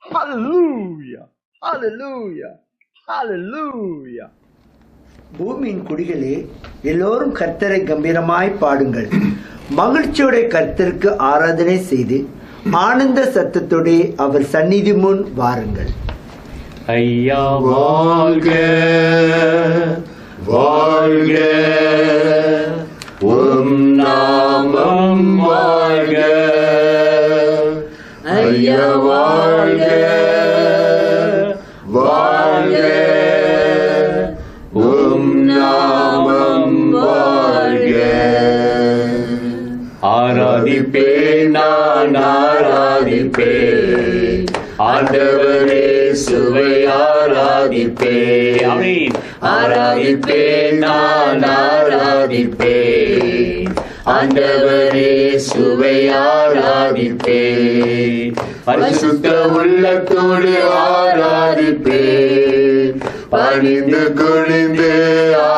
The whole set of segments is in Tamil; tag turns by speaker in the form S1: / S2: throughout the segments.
S1: Hallelujah! Hallelujah! Hallelujah!
S2: பூமியின் குடிகளே, எல்லோரும் கர்த்தரை கம்பீரமாய் பாடுங்கள். மகிழ்ச்சியோட கர்த்தருக்கு ஆராதனை செய்து ஆனந்த சத்தத்தோட அவர் சந்நிதி முன் வாருங்கள்.
S3: ஐயா வாழ்க வாழ்க, உம் நாமம் வாழ்க. ஐயா வாழ்க வாழ்க, உம் நாமம் வாழ்க. ஆராதிப்பேன் நான் ஆராதிப்பேன், ஆண்டவரே சுவை ஆராதிப்பேன். ஆமென். ஆராதிப்பேன் நான் ஆராதிப்பேன், ஆண்டவரே சுவை ஆராதிப்பேன். பரிசுத்த உள்ளத்தோடு ஆராதிப்பேன், பணிந்து குனிந்து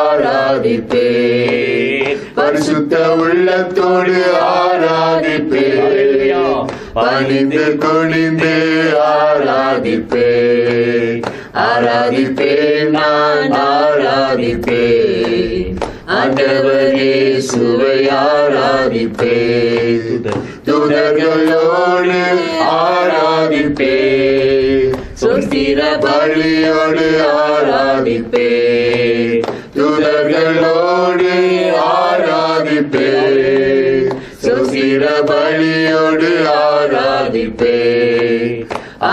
S3: ஆராதிப்பேன். பரிசுத்த உள்ளத்தோடு ஆராதிப்பேன், பணிந்து குனிந்து ஆராதிப்பேன். ஆராதிப்பேன் நான் ஆராதிப்பேன், ஆண்டவரே சுவை ஆராதிப்பேன். தூதர்களோடு ஆராதிப்பேன், சொஸ்திர பலியோடு ஆராதிப்பேன். தூதர்களோடு ஆராதிப்பேன், சொஸ்திர பலியோடு ஆராதிப்பேன்.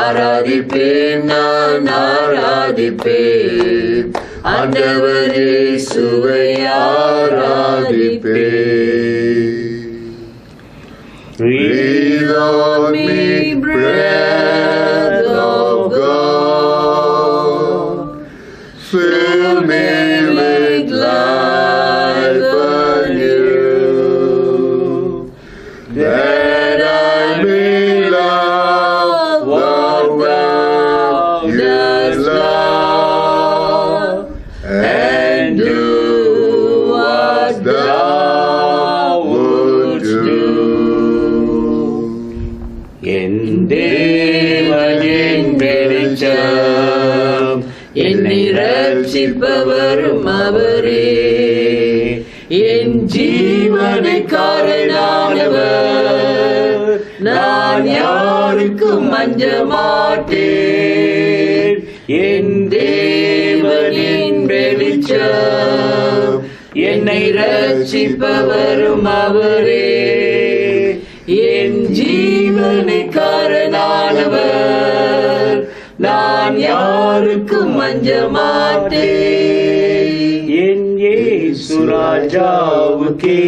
S3: ஆராதிப்பேன் நான் ஆராதிப்பேன், ஆண்டவரே சுவை ஆராதிப்பேன். Breathe on me, breath of God, fill me with life anew, that I may love what thou dost love, and do what thou wouldst do. என் தேவனின் வெளிச்சம், என்னை ரட்சிப்பவரும் அவரே. என் ஜீவனை காரணானவர், நான் யாருக்கும் அஞ்ச மாட்டேன். என் தேவனின் வெளிச்சம், என்னை ரட்சிப்பவரும் அவரே. என் ஜீவனை காரணானவர், நான் யாருக்கும் அஞ்ச மாட்டேன். என் இயேசு ராஜாவுக்கே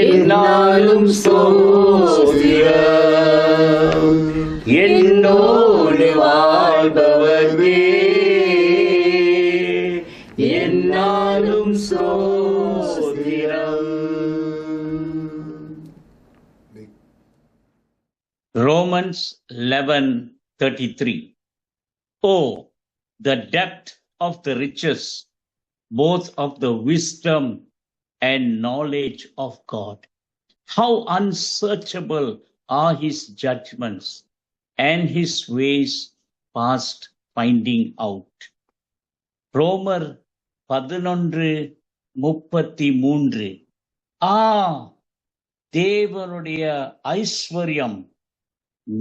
S3: என்னாலும் ஸ்தோத்திரம், என்னோடு வாழ்பவரே என்னாலும் ஸ்தோத்திரம்.
S4: Romans 11:33. Oh, the depth of the riches, both of the wisdom and knowledge of God. How unsearchable are his judgments and his ways past finding out. ரோமர் 11:33. தேவனுடைய ஐஸ்வர்யம்,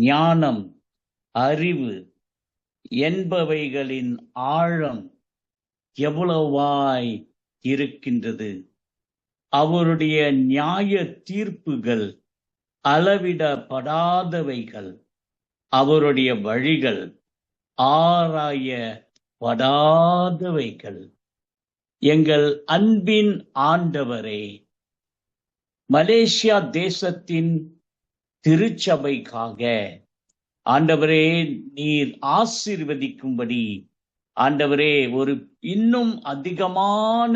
S4: ஞானம், அறிவு என்பவைகளின் ஆழம் எவ்வளவாய் இருக்கின்றது. அவருடைய நியாய தீர்ப்புகள் அளவிடப்படாதவைகள். அவருடைய வழிகள் ஆராயப்படாதவைகள். எங்கள் அன்பின் ஆண்டவரே, மலேசியா தேசத்தின் திருச்சபைக்காக ஆண்டவரே நீர் ஆசீர்வதிக்கும்படி ஆண்டவரே ஒரு இன்னும் அதிகமான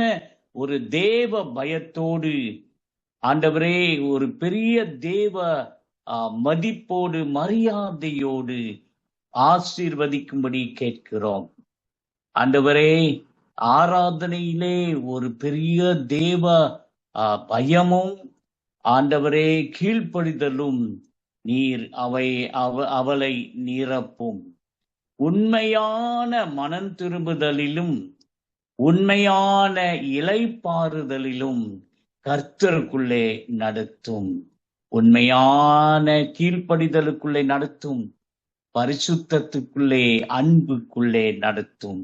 S4: ஒரு தேவ பயத்தோடு ஆண்டவரே ஒரு பெரிய தேவ மதிப்போடு மரியாதையோடு ஆசீர்வதிக்கும்படி கேட்கிறோம். ஆண்டவரே, ஆராதனையிலே ஒரு பெரிய தேவ பயமும் ஆண்டவரே கீழ்ப்படிதலும் நீர் அவளை நிரப்பும். உண்மையான மனம் திரும்புதலிலும் உண்மையான இளைப்பாறுதலிலும் கர்த்தருக்குள்ளே நடத்தும். உண்மையான கீழ்ப்படிதலுக்குள்ளே நடத்தும். பரிசுத்தத்துக்குள்ளே அன்புக்குள்ளே நடத்தும்.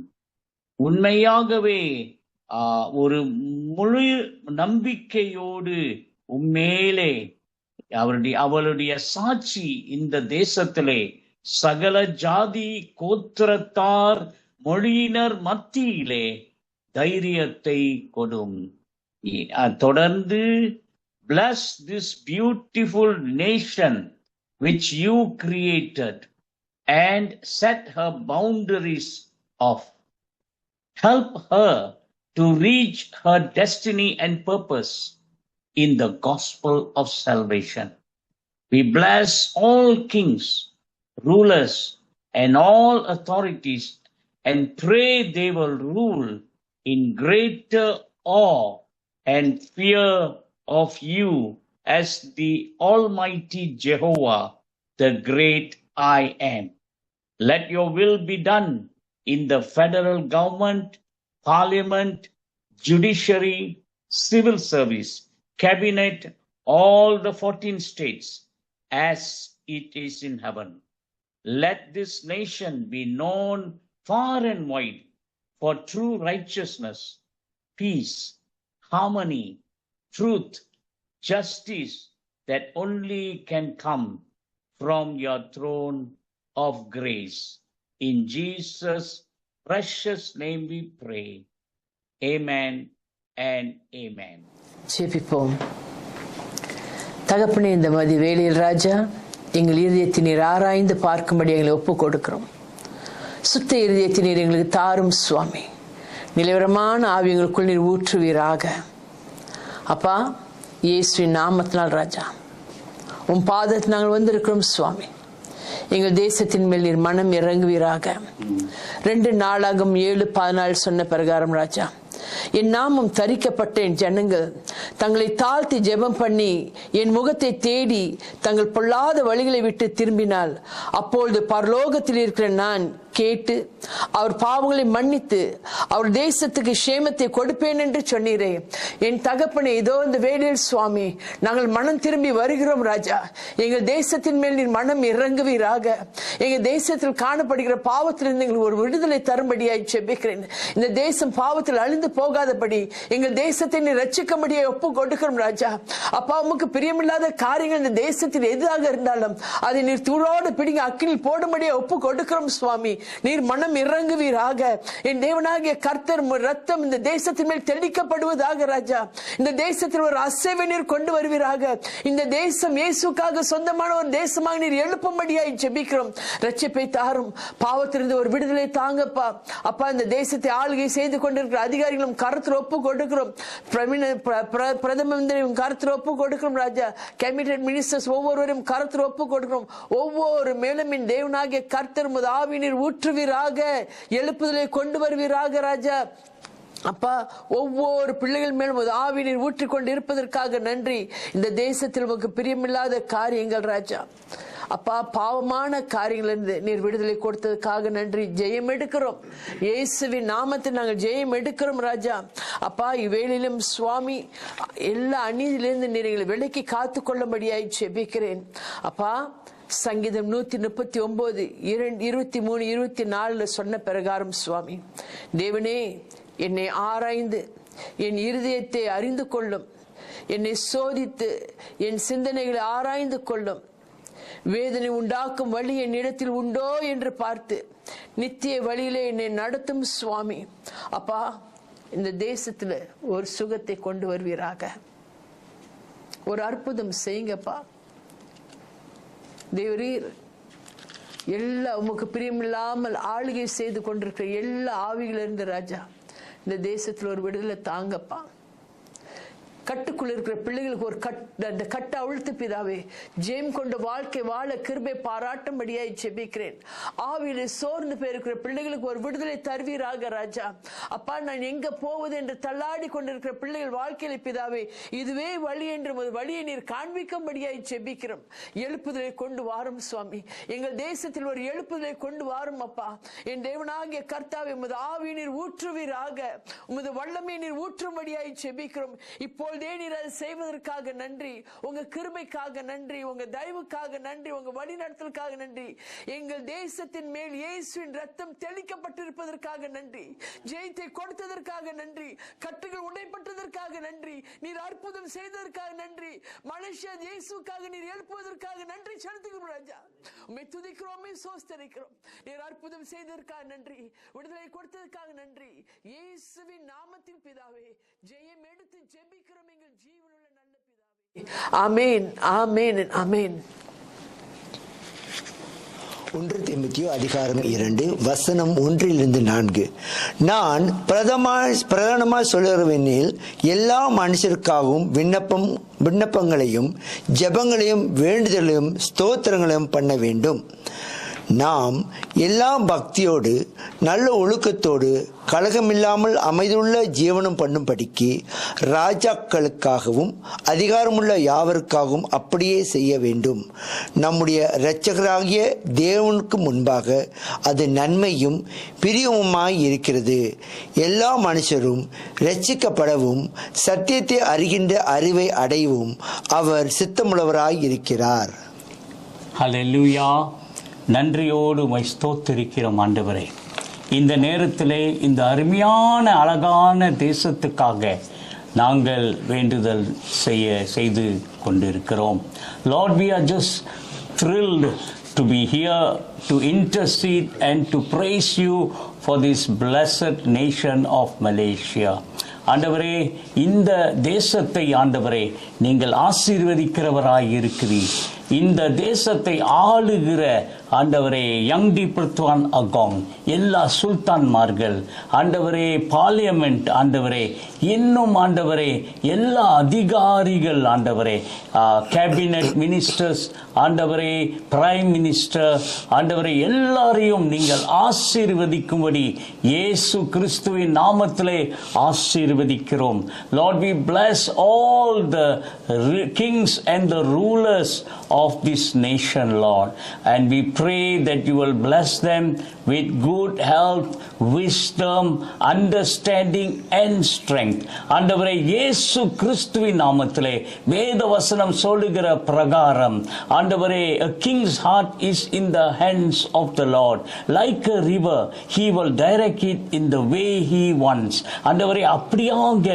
S4: உண்மையாகவே ஒரு முழு நம்பிக்கையோடு உம்மேலே அவளுடைய சாட்சி இந்த தேசத்திலே சகல ஜாதி கோத்திரத்தார் மொழியினர் மத்தியிலே தைரியத்தை கொடும். தொடர்ந்து bless this beautiful nation which you created and set her boundaries off. Help her to reach her destiny and purpose in the gospel of salvation. We bless all kings, rulers, and all authorities and pray they will rule in greater awe and fear of you as the Almighty Jehovah, the great I am. Let your will be done in the federal government, parliament, judiciary, civil service, cabinet, all the 14 states, as it is in heaven. Let this nation be known far and wide for true righteousness, peace, harmony, truth, justice that only can come from your throne of grace. In Jesus' precious name we pray. Amen and amen.
S5: ஜெபிப்போம். தகப்பனே, இந்த மதி வேளையில் ராஜா, எங்கள் இருதயத்தை நீர் ஆராய்ந்து பார்க்கும்படி எங்களை ஒப்புக் கொடுக்கிறோம். சுத்த இருதயத்தை நீர் எங்களுக்கு தாரும் சுவாமி. நிலவரமான ஆவி எங்களுக்குள் நீர் ஊற்றுவீராக. அப்பா, இயேசுவின் நாமத்தினால் ராஜா, உன் பாதத்தில் நாங்கள் வந்திருக்கிறோம் சுவாமி. எங்கள் தேசத்தின் மேல் நீர் மனம் இறங்குவீராக. 2 நாளாகும் 7:14 சொன்ன பிரகாரம் ராஜா, என் நாமம் தரிக்கப்பட்ட என் ஜனங்கள் தங்களை தாழ்த்தி ஜெபம் பண்ணி என் முகத்தை தேடி தங்கள் பொல்லாத வழிகளை விட்டு திரும்பினால் அப்பொழுது பரலோகத்தில் இருக்கிற நான் கேட்டு அவர் பாவங்களை மன்னித்து அவர் தேசத்துக்கு சேமத்தை கொடுப்பேன் என்று சொன்னீரே. என் தகப்பனே, இதோ இந்த வேளையில் சுவாமி நாங்கள் மனம் திரும்பி வருகிறோம் ராஜா. எங்கள் தேசத்தின் மேல் நீர் மனம் இறங்குவீராக. எங்கள் தேசத்தில் காணப்படுகிற பாவத்திலிருந்து எங்களுக்கு ஒரு விடுதலை தரும்படியாய் ஜெபிக்கிறேன். இந்த தேசம் பாவத்தில் அழிந்து போகாதபடி எங்கள் தேசத்தை நீர் ரட்சிக்கும்படியாய் ஒப்பு கொடுக்கிறோம் ராஜா. அப்பா, உமக்கு பிரியமில்லாத காரியங்கள் இந்த தேசத்தில் எதாக இருந்தாலும் அதை நீர் தூரோடு பிடிங்க அக்கினில் போடும்படியாய் ஒப்பு கொடுக்கிறோம் சுவாமி. நீர் மனம் இறங்குவீராக. என் தேவனாகிய கர்த்தர் ரத்தம் இந்த தேசத்தின் மேல் தெளிக்கப்படுவதாக ராஜா. இந்த தேசத்தில் ஒரு அசைவை நீர் கொண்டு வருவீராக. இந்த தேசம் இயேசுக்காக சொந்தமான ஒரு தேசமாக நீர் எழுப்பும்படியாய் ஜெபிக்கிறோம். ரட்சிப்பை தாரும். பாவத்திலிருந்து ஒரு விடுதலை தாங்கப்பா. அப்பா, இந்த தேசத்தை ஆளுகை செய்து கொண்டிருக்கிற அதிகாரிகளும் கருத்தில் ஒப்பு கொடுக்கிறோம். பிரதம மந்திரியும் கருத்தில் ஒப்பு கொடுக்கிறோம் ராஜா. கேபினட் மினிஸ்டர்ஸ் ஒவ்வொருவரையும் கருத்தில் ஒப்பு கொடுக்கிறோம். ஒவ்வொரு மேலும் என் தேவனாகிய கர்த்தர் ஆவி நீர் ஊற்றுவீராக. எழுப்புதலை கொண்டு வருவீராக ராஜா. அப்பா, ஒவ்வொரு பிள்ளைகள் மேலும் ஆவி நீர் ஊற்றிக்கொண்டு இருப்பதற்காக நன்றி. இந்த தேசத்தில் உமக்கு பிரியமில்லாத காரியங்கள் ராஜா, அப்பா, பாவமான காரியங்களிலிருந்து நீர் விடுதலை கொடுத்ததுக்காக நன்றி. ஜெயம் எடுக்கிறோம், இயேசுவின் நாமத்தில் நாங்கள் ஜெயம் எடுக்கிறோம் ராஜா. அப்பா, இவ்வேளையிலும் சுவாமி எல்லா அநீதியிலிருந்து நீர் எங்களை விலக்கி காத்து கொள்ளும்படியாய் ஜெபிக்கிறேன். அப்பா, சங்கீதம் 139 23 24 சொன்ன பிரகாரம் சுவாமி தேவனே, என்னை ஆராய்ந்து என் இருதயத்தை அறிந்து கொள்ளும், என்னை சோதித்து என் சிந்தனைகளை ஆராய்ந்து கொள்ளும், வேதனை உண்டாக்கும் வழி என்னிடத்தில் உண்டோ என்று பார்த்து நித்திய வழியிலே என்னை நடத்தும் சுவாமி. அப்பா, இந்த தேசத்துல ஒரு சுகத்தை கொண்டு வருவீராக, ஒரு அற்புதம் செய்யுங்கப்பா. தேவரீர் எல்லா உமக்கு பிரியமில்லாமல் ஆளுகை செய்து கொண்டிருக்கிற எல்லா ஆவிகளிலிருந்து ராஜா இந்த தேசத்துல ஒரு விடுதலை தாங்கப்பா. கட்டுக்குள்ள இருக்கிற பிள்ளைகளுக்கு ஒரு அந்த கட்டை அவிழ்த்து பிதாவே ஜெயம் கொண்ட வாழ்க்கை வாழ கிருபை பாராட்டும்படியாய் ஜெபிக்கிறேன். ஆவியிலே சோர்ந்து போயிருக்கிற பிள்ளைகளுக்கு ஒரு விடுதலை தருவீராக ராஜா. அப்பா, நான் எங்க போவது என்று தள்ளாடி கொண்டிருக்கிற பிள்ளைகள் வாழ்க்கையில பிதாவே இதுவே வழி என்று வழியை நீர் காண்பிக்கும்படியாய் ஜெபிக்கிறோம். எழுப்புதலை கொண்டு வாரும் சுவாமி, எங்கள் தேசத்தில் ஒரு எழுப்புதலை கொண்டு வாரும் அப்பா. என் தேவனாகிய கர்த்தாவே, உமது ஆவி நீர் ஊற்றுவீராக, உமது வல்லமை நீர் ஊற்றும்படியாய் ஜெபிக்கிறோம். இப்பொழுதே நீர் அதை செய்வதற்காக நன்றி. உங்க கிருபைக்காக நன்றி, உங்க தயவுக்காக நன்றி, உங்க வழிநடத்தலுக்காக நன்றி. எங்கள் தேசத்தின் மேல் இயேசுவின் ரத்தம் தெளிக்கப்பட்டிருப்பதற்காக நன்றி. ஜெயத்தை கொடுத்ததற்காக நன்றி. கட்டுகள் உடைப்பட்டதற்காக நன்றி. நீர் அற்புதம் செய்ததற்காக நன்றி. மலேசியா இயேசுக்காக நீர் எழுப்புவதற்காக நன்றி செலுத்துகிறோம் ராஜா. உம்மை துதிக்கிறோம், சோஸ்தரிக்கிறோம். நீர் அற்புதம் செய்ததற்காக நன்றி, விடுதலை கொடுத்ததற்காக நன்றி. இயேசுவின் நாமத்தில் பிதாவே ஜெயம் எடுத்து ஜெபிக்கிறோம் எங்கள் ஜீவனுள்ள நல்ல பிதாவே. ஆமென், ஆமென், ஆமென்.
S2: 1 தீமோத்தேயு அதிகாரம் 2 வசனம் 1-4. நான் பிரதானமாய் சொல்லுகிறவெனில் எல்லா மனுஷருக்காகவும் விண்ணப்பங்களையும் ஜெபங்களையும் வேண்டுதலையும் ஸ்தோத்திரங்களையும் பண்ண வேண்டும். நாம் எல்லா பக்தியோடு நல்ல ஒழுக்கத்தோடு கலகமில்லாமல் அமைதியுள்ள ஜீவனம் பண்ணும்படிக்கு ராஜாக்களுக்காகவும் அதிகாரமுள்ள யாவருக்காகவும் அப்படியே செய்ய வேண்டும். நம்முடைய இரட்சகராகிய தேவனுக்கு முன்பாக அது நன்மையும் பிரியமுமாய் இருக்கிறது. எல்லா மனுஷரும் இரட்சிக்கப்படவும் சத்தியத்தை அறிகின்ற அறிவை அடையவும் அவர் சித்தமுள்ளவராய் இருக்கிறார்.
S4: ஹல்லேலூயா. நன்றியோடு உம்மை ஸ்தோத்திரிக்கிறோம் ஆண்டவரே. இந்த நேரத்திலே இந்த அருமையான அழகான தேசத்துக்காக நாங்கள் வேண்டுதல் செய்து கொண்டிருக்கிறோம். Lord, we are just thrilled to be here to intercede and to praise you for this blessed nation of Malaysia. ஆண்டவரே, இந்த தேசத்தை ஆண்டவரே நீங்கள் ஆசீர்வதிக்கிறவராய் இருக்கிறீர். இந்த தேசத்தை ஆளுகிற ஆண்டவரே யங் டி பிரத்வான் அகாங், எல்லா சுல்தான்மார்கள் ஆண்டவரே, பார்லிமெண்ட் ஆண்டவரே, இன்னும் ஆண்டவரே எல்லா அதிகாரிகள் ஆண்டவரே, கேபினட் மினிஸ்டர்ஸ் ஆண்டவரே, பிரைம் மினிஸ்டர் ஆண்டவரே, எல்லாரையும் நீங்கள் ஆசீர்வதிக்கும்படி இயேசு கிறிஸ்துவின் நாமத்திலே ஆசீர்வதிக்கிறோம். Lord, we bless all the kings and the rulers of this nation, Lord, and we pray that you will bless them with good health, wisdom, understanding and strength. ஆண்டவரே, இயேசு கிறிஸ்துவின் நாமத்திலே வேத வசனம் சொல்லுகிற பிரகாரம் ஆண்டவரே, a king's heart is in the hands of the Lord, like a river he will direct it in the way he wants. ஆண்டவரே, அப்படியாக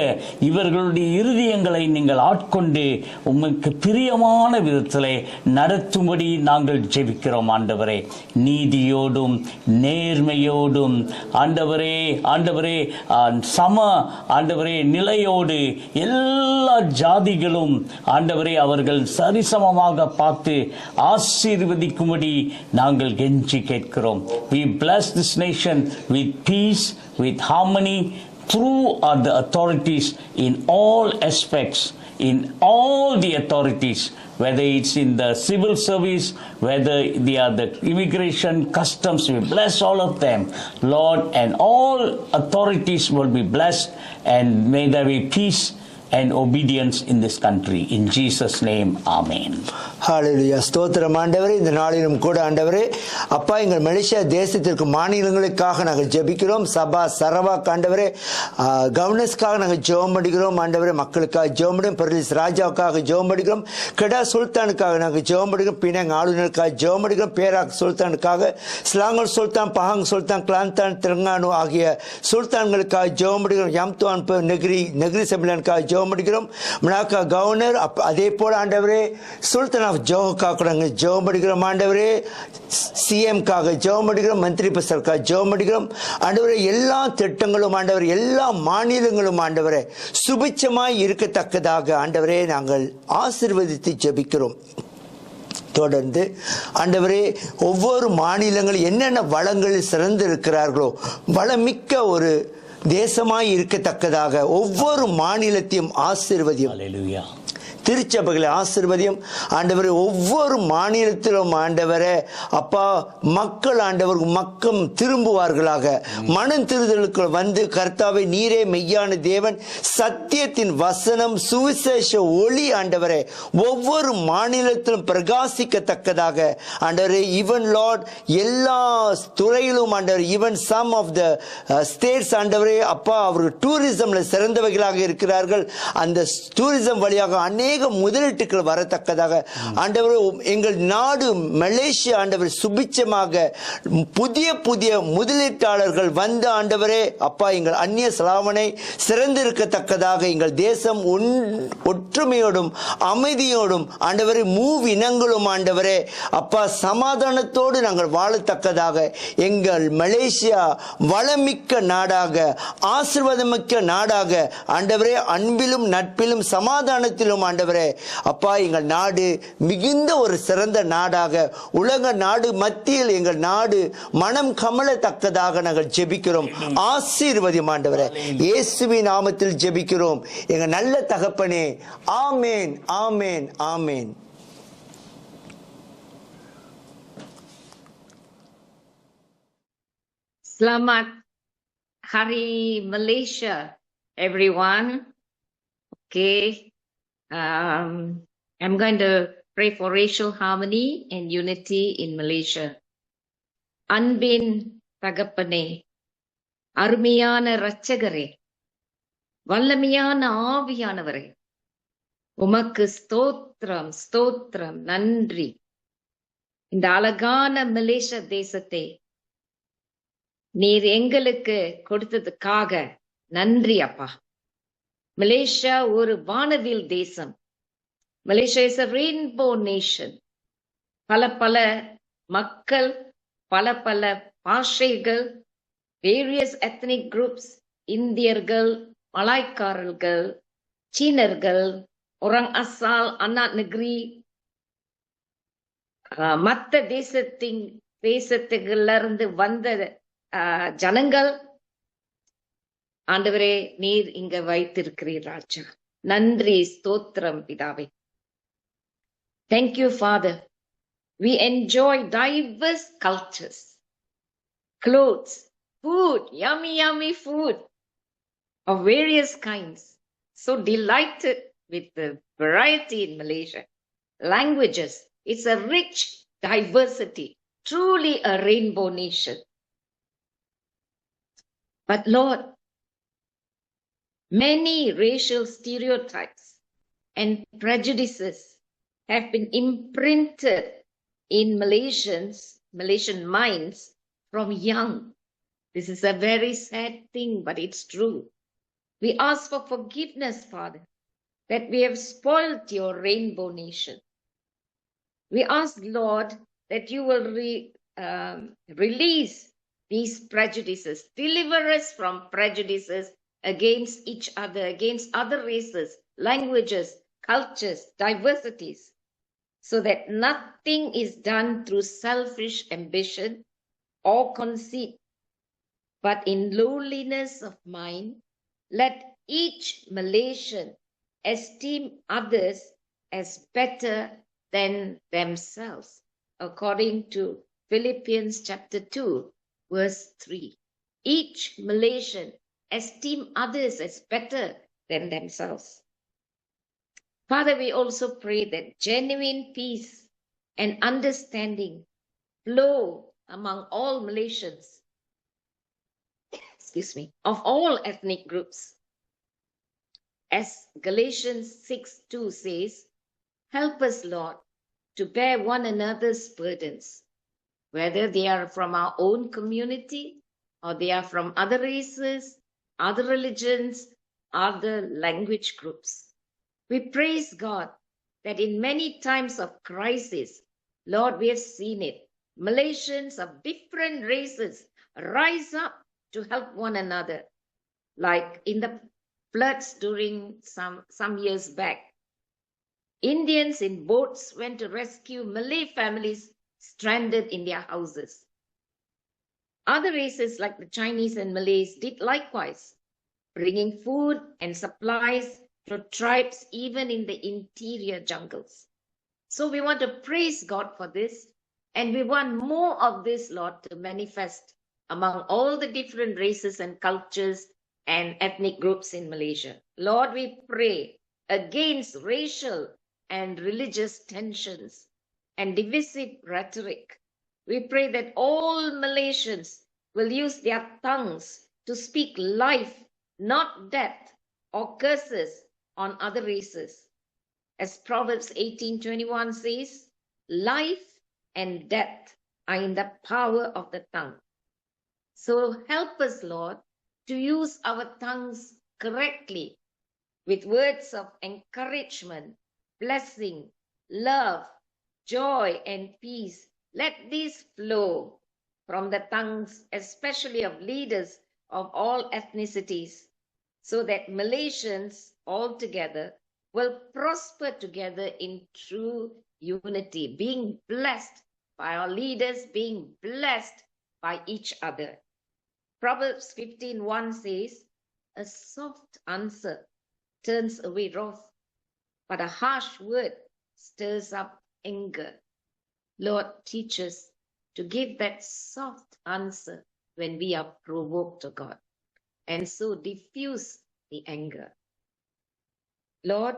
S4: இவர்களுடைய இருதயங்களை நீங்கள் ஆட்கொண்டு உமக்கு பிரியமான விதத்திலே நடத்தும்படி நாங்கள் ஜெபிக்கிறோம். ஆண்டவரே, நீதியோடும் நேர்மையோடும் ஆண்டவரே சம ஆண்டவரே நிலையோடு எல்லா ஜாதிகளும் ஆண்டவரே அவர்கள் சரிசமமாக பார்த்து ஆசீர்வதிக்கும்படி நாங்கள் கெஞ்சி கேட்கிறோம். We bless this nation with peace, with harmony through the authorities in all aspects. in all the authorities, whether it's in the civil service, whether they are the immigration, customs. We bless all of them, Lord, and all authorities will be blessed, and may there be peace and obedience in this country. In Jesus' name, amen.
S2: ஹalleluya. ஸ்தோத்திரம் ஆண்டவரே. இந்த நாளிலும் கூட ஆண்டவரே அப்பா எங்கள் மலேசியா தேசத்திற்கு மாநிலங்களுக்காக நாங்கள் ஜெபிக்கிறோம். சபா சரவாக் ஆண்டவரே கவர்னர்ஸ்க்காக நாங்கள் ஜெபம் பண்ணிக்கிறோம் ஆண்டவரே. மக்களுக்காக ஜெபம் பண்ணுறோம். பெர்லிஸ் ராஜாவுக்காக ஜெபம் பண்ணிக்கிறோம். கெடா சுல்தானுக்காக நாங்கள் ஜெபம் பண்ணிக்கிறோம். பினாங் ஆளுநருக்காக ஜெபம் பண்ணிக்கிறோம். பேராக் சுல்தானுக்காக, ஸ்லாங்கல் சுல்தான், பஹாங் சுல்தான், கிளாந்தான், தெலுங்கானு ஆகிய சுல்தான்களுக்காக ஜெபம் பண்ணிக்கிறோம். யம்துவான் நெகிரி செமிலானுக்காக ஜெபம் பண்ணிக்கிறோம். மலாக்கா கவர்னர் அதே போல ஆண்டவரே சுல்தான் ஆஃப் ஜோஹோக்காக நாங்கள் ஜெபம் பண்ணிக்கிறோம் ஆண்டவரே. சிஎம்காக ஜெபம் பண்ணிக்கிறோம். மந்திரி பசருக்காக ஜெபம் பண்ணிக்கிறோம் ஆண்டவரே. எல்லா திட்டங்களும் ஆண்டவர், எல்லா மாநிலங்களும் ஆண்டவரே சுபிட்சமாய் இருக்கத்தக்கதாக ஆண்டவரே நாங்கள் ஆசீர்வதித்து ஜெபிக்கிறோம். தொடர்ந்து ஆண்டவரே ஒவ்வொரு மாநிலங்களும் என்னென்ன வளங்களில் சிறந்து இருக்கிறார்களோ வளமிக்க ஒரு தேசமாய் இருக்கத்தக்கதாக ஒவ்வொரு மாநிலத்தையும் ஆசீர்வதியும்.
S4: Hallelujah.
S2: திருச்சபைகளை ஆசீர்வதியும் ஆண்டவரே. ஒவ்வொரு மாநிலத்திலும் ஆண்டவரே அப்பா மக்கள் ஆண்டவர் மக்கம் திரும்புவார்களாக, மனம் திருதலுக்கு வந்து கர்த்தாவே நீரே மெய்யான தேவன், சத்தியத்தின் வசனம், சுவிசேஷ ஒளி ஆண்டவரே ஒவ்வொரு மாநிலத்திலும் பிரகாசிக்கத்தக்கதாக ஆண்டவரே. ஈவன் லார்ட் எல்லா துறையிலும் ஆண்டவர், even some of the states ஆண்டவரே அப்பா அவர்கள் டூரிசம்ல சிறந்தவைகளாக இருக்கிறார்கள். அந்த டூரிசம் வழியாக அநேக முதலீட்டுகள் வரத்தக்கதாக ஆண்டவர் எங்கள் நாடு மலேசியா ஆண்டவர் சுபிட்சமாக புதிய புதிய முதலீட்டாளர்கள் வந்து ஆண்டவரே அப்பா எங்கள் அந்நிய செலாவணை சிறந்திருக்கத்தக்கதாக எங்கள் தேசம் ஒற்றுமையோடும் அமைதியோடும் ஆண்டவரே மூவினங்களும் ஆண்டவரே அப்பா சமாதானத்தோடு நாங்கள் வாழத்தக்கதாக எங்கள் மலேசியா வளமிக்க நாடாக, ஆசீர்வாதமிக்க நாடாக ஆண்டவரே அன்பிலும் நட்பிலும் சமாதானத்திலும் ஆண்டவரே அப்பா எங்கள் நாடு மிகுந்த ஒரு சிறந்த நாடாக உலக நாடு மத்தியில் எங்கள் நாடு மனம் கமலத்தக்கதாக நாங்கள் ஜெபிக்கிறோம். ஆசீர்வதியும் ஆண்டவரே. இயேசுவின் நாமத்தில் ஜெபிக்கிறோம் எங்கள் நல்ல தகப்பனே. ஆமேன், ஆமேன், ஆமேன்.
S6: Selamat Hari Malaysia, everyone. Okay. I'm going to pray for racial harmony and unity in Malaysia. அன்பின் தகப்பனே, அருமையான இரட்சகரே, வல்லமையான ஆவியானவரே, உமக்கு ஸ்தோத்திரம், ஸ்தோத்திரம், நன்றி. இந்த அழகான மலேசிய தேசத்தை நீர் எங்களுக்கு கொடுத்ததுக்காக நன்றி அப்பா. மலேசியா ஒரு வானவில் தேசம். Malaysia is a rainbow nation. பல பல மக்கள், பல பல பாஷைகள், various ethnic groups, இந்தியர்கள், மலாய்க்காரர்கள், சீனர்கள், orang asal anak negeri, மற்ற தேசத்திலிருந்து வந்த ஜனங்கள் ஆண்டவரே நீர் இங்க வைத்திருக்கிறீர் ராஜா. நன்றி, ஸ்தோத்திரம் பிதாவே. Thank you, Father. We enjoy diverse cultures, clothes, food, yummy, yummy food of various kinds. So delighted with the variety in Malaysia. Languages, it's a rich diversity, truly a rainbow nation. But Lord, many racial stereotypes and prejudices have been imprinted in Malaysian minds from young. This is a very sad thing, but it's true. We ask for forgiveness, Father, that we have spoiled your rainbow nation. We ask, Lord, that you will release these prejudices, deliver us from prejudices against each other, against other races, languages, cultures, diversities, so that nothing is done through selfish ambition or conceit, but in lowliness of mind, let each Malaysian esteem others as better than themselves, according to Philippians chapter 2, verse 3. Each Malaysian esteem others as better than themselves. Father, we also pray that genuine peace and understanding flow among all Malaysians, of all ethnic groups. As Galatians 6:2 says, help us, Lord, to bear one another's burdens, whether they are from our own community or they are from other races, other religions, other language groups. We praise God that in many times of crisis, Lord, we have seen it. Malaysians of different races rise up to help one another, like in the floods during some years back. Indians in boats went to rescue Malay families stranded in their houses. Other races like the Chinese and Malays did likewise, bringing food and supplies to tribes even in the interior jungles. So we want to praise God for this, and we want more of this, Lord, to manifest among all the different races and cultures and ethnic groups in Malaysia. Lord, we pray against racial and religious tensions and divisive rhetoric. We pray that all Malaysians will use their tongues to speak life, not death or curses on other races. As Proverbs 18:21 says, life and death are in the power of the tongue. So help us, Lord, to use our tongues correctly with words of encouragement, blessing, love, joy, and peace. Let these flow from the tongues, especially of leaders of all ethnicities, so that Malaysians all together will prosper together in true unity, being blessed by our leaders, being blessed by each other. Proverbs 15:1 says, a soft answer turns away wrath, but a harsh word stirs up anger. Lord, teach us to give that soft answer when we are provoked, to God, and so diffuse the anger. Lord,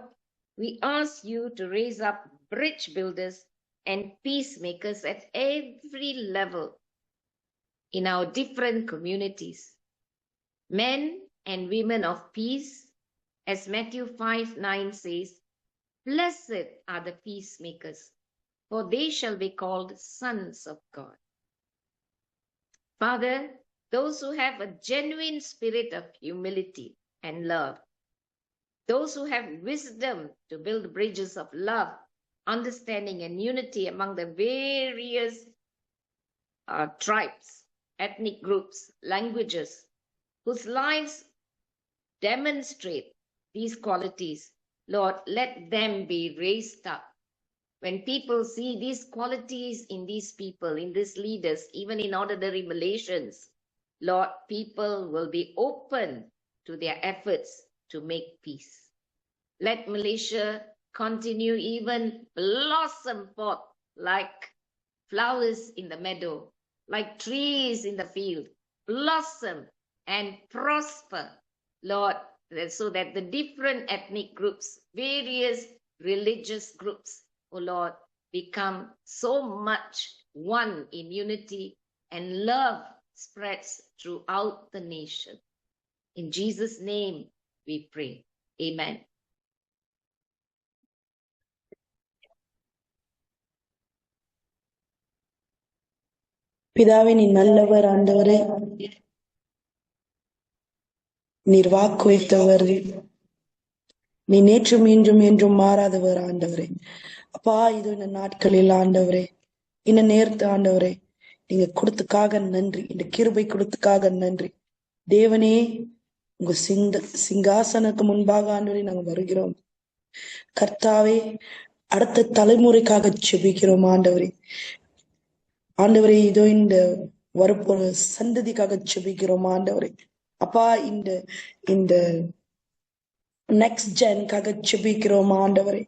S6: we ask you to raise up bridge builders and peacemakers at every level in our different communities, men and women of peace, as Matthew 5:9 says, blessed are the peacemakers, for they shall be called sons of God. Father, those who have a genuine spirit of humility and love, those who have wisdom to build bridges of love, understanding, and unity among the various tribes, ethnic groups, languages, whose lives demonstrate these qualities, Lord, let them be raised up. When people see these qualities in these people, in these leaders, even in ordinary Malaysians, Lord, people will be open to their efforts to make peace. Let Malaysia continue even blossom forth like flowers in the meadow, like trees in the field, blossom and prosper, Lord, so that the different ethnic groups, various religious groups, oh Lord, become so much one in unity, and love spreads throughout the nation. In Jesus' name we pray. Amen.
S7: பிதாவே, நீ நல்லவர் ஆண்டவரே, நீர் வாக்கு வைத்தவர், நீ நேற்றும் இன்றும் என்றும் மாறாதவர் ஆண்டவரே. அப்பா, இது இந்த நாட்களில் ஆண்டவரே, இந்த நேரத்து ஆண்டவரே, நீங்க கொடுத்துக்காக நன்றி, இந்த கிருபை கொடுத்துக்காக நன்றி தேவனே. உங்க சிங்காசனுக்கு முன்பாக ஆண்டவரே நாங்க வருகிறோம் கர்த்தாவே. அடுத்த தலைமுறைக்காக ஜெபிக்கிறோம் ஆண்டவரே. ஆண்டவரே, இதோ இந்த வரப்போற சந்ததிக்காக ஜெபிக்கிறோம் ஆண்டவரே. அப்பா, இந்த நெக்ஸ்ட் ஜென்காக ஜெபிக்கிறோம் ஆண்டவரே.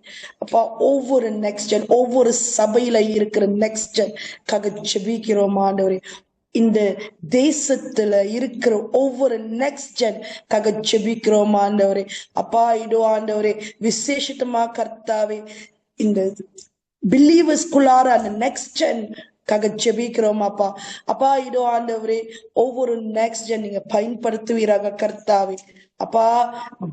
S7: அப்பா, ஒவ்வொரு நெக்ஸ்ட் ஜென், ஒவ்வொரு சபையில இருக்கிற நெக்ஸ்ட் ஜென்காக ஜெபிக்கிறோம் ஆண்டவரே. இந்த தேசத்துல இருக்கிற ஒவ்வொரு நெக்ஸ்ட் ஜென்காக ஜெபிக்கிறோம் ஆண்டவரே. அப்பா, இதோ ஆண்டவரே, விசேஷமா கர்த்தாவே, இந்த பிலீவர்ஸ்குள்ளார அந்த நெக்ஸ்ட் ஜென் ஜெபிக்கிறோம் அப்பா. அப்பா, இதோ ஆண்டவரே, ஒவ்வொரு நெக்ஸ்ட் ஜென் நீங்க பயன்படுத்துவீராக கர்த்தாவே. அப்பா,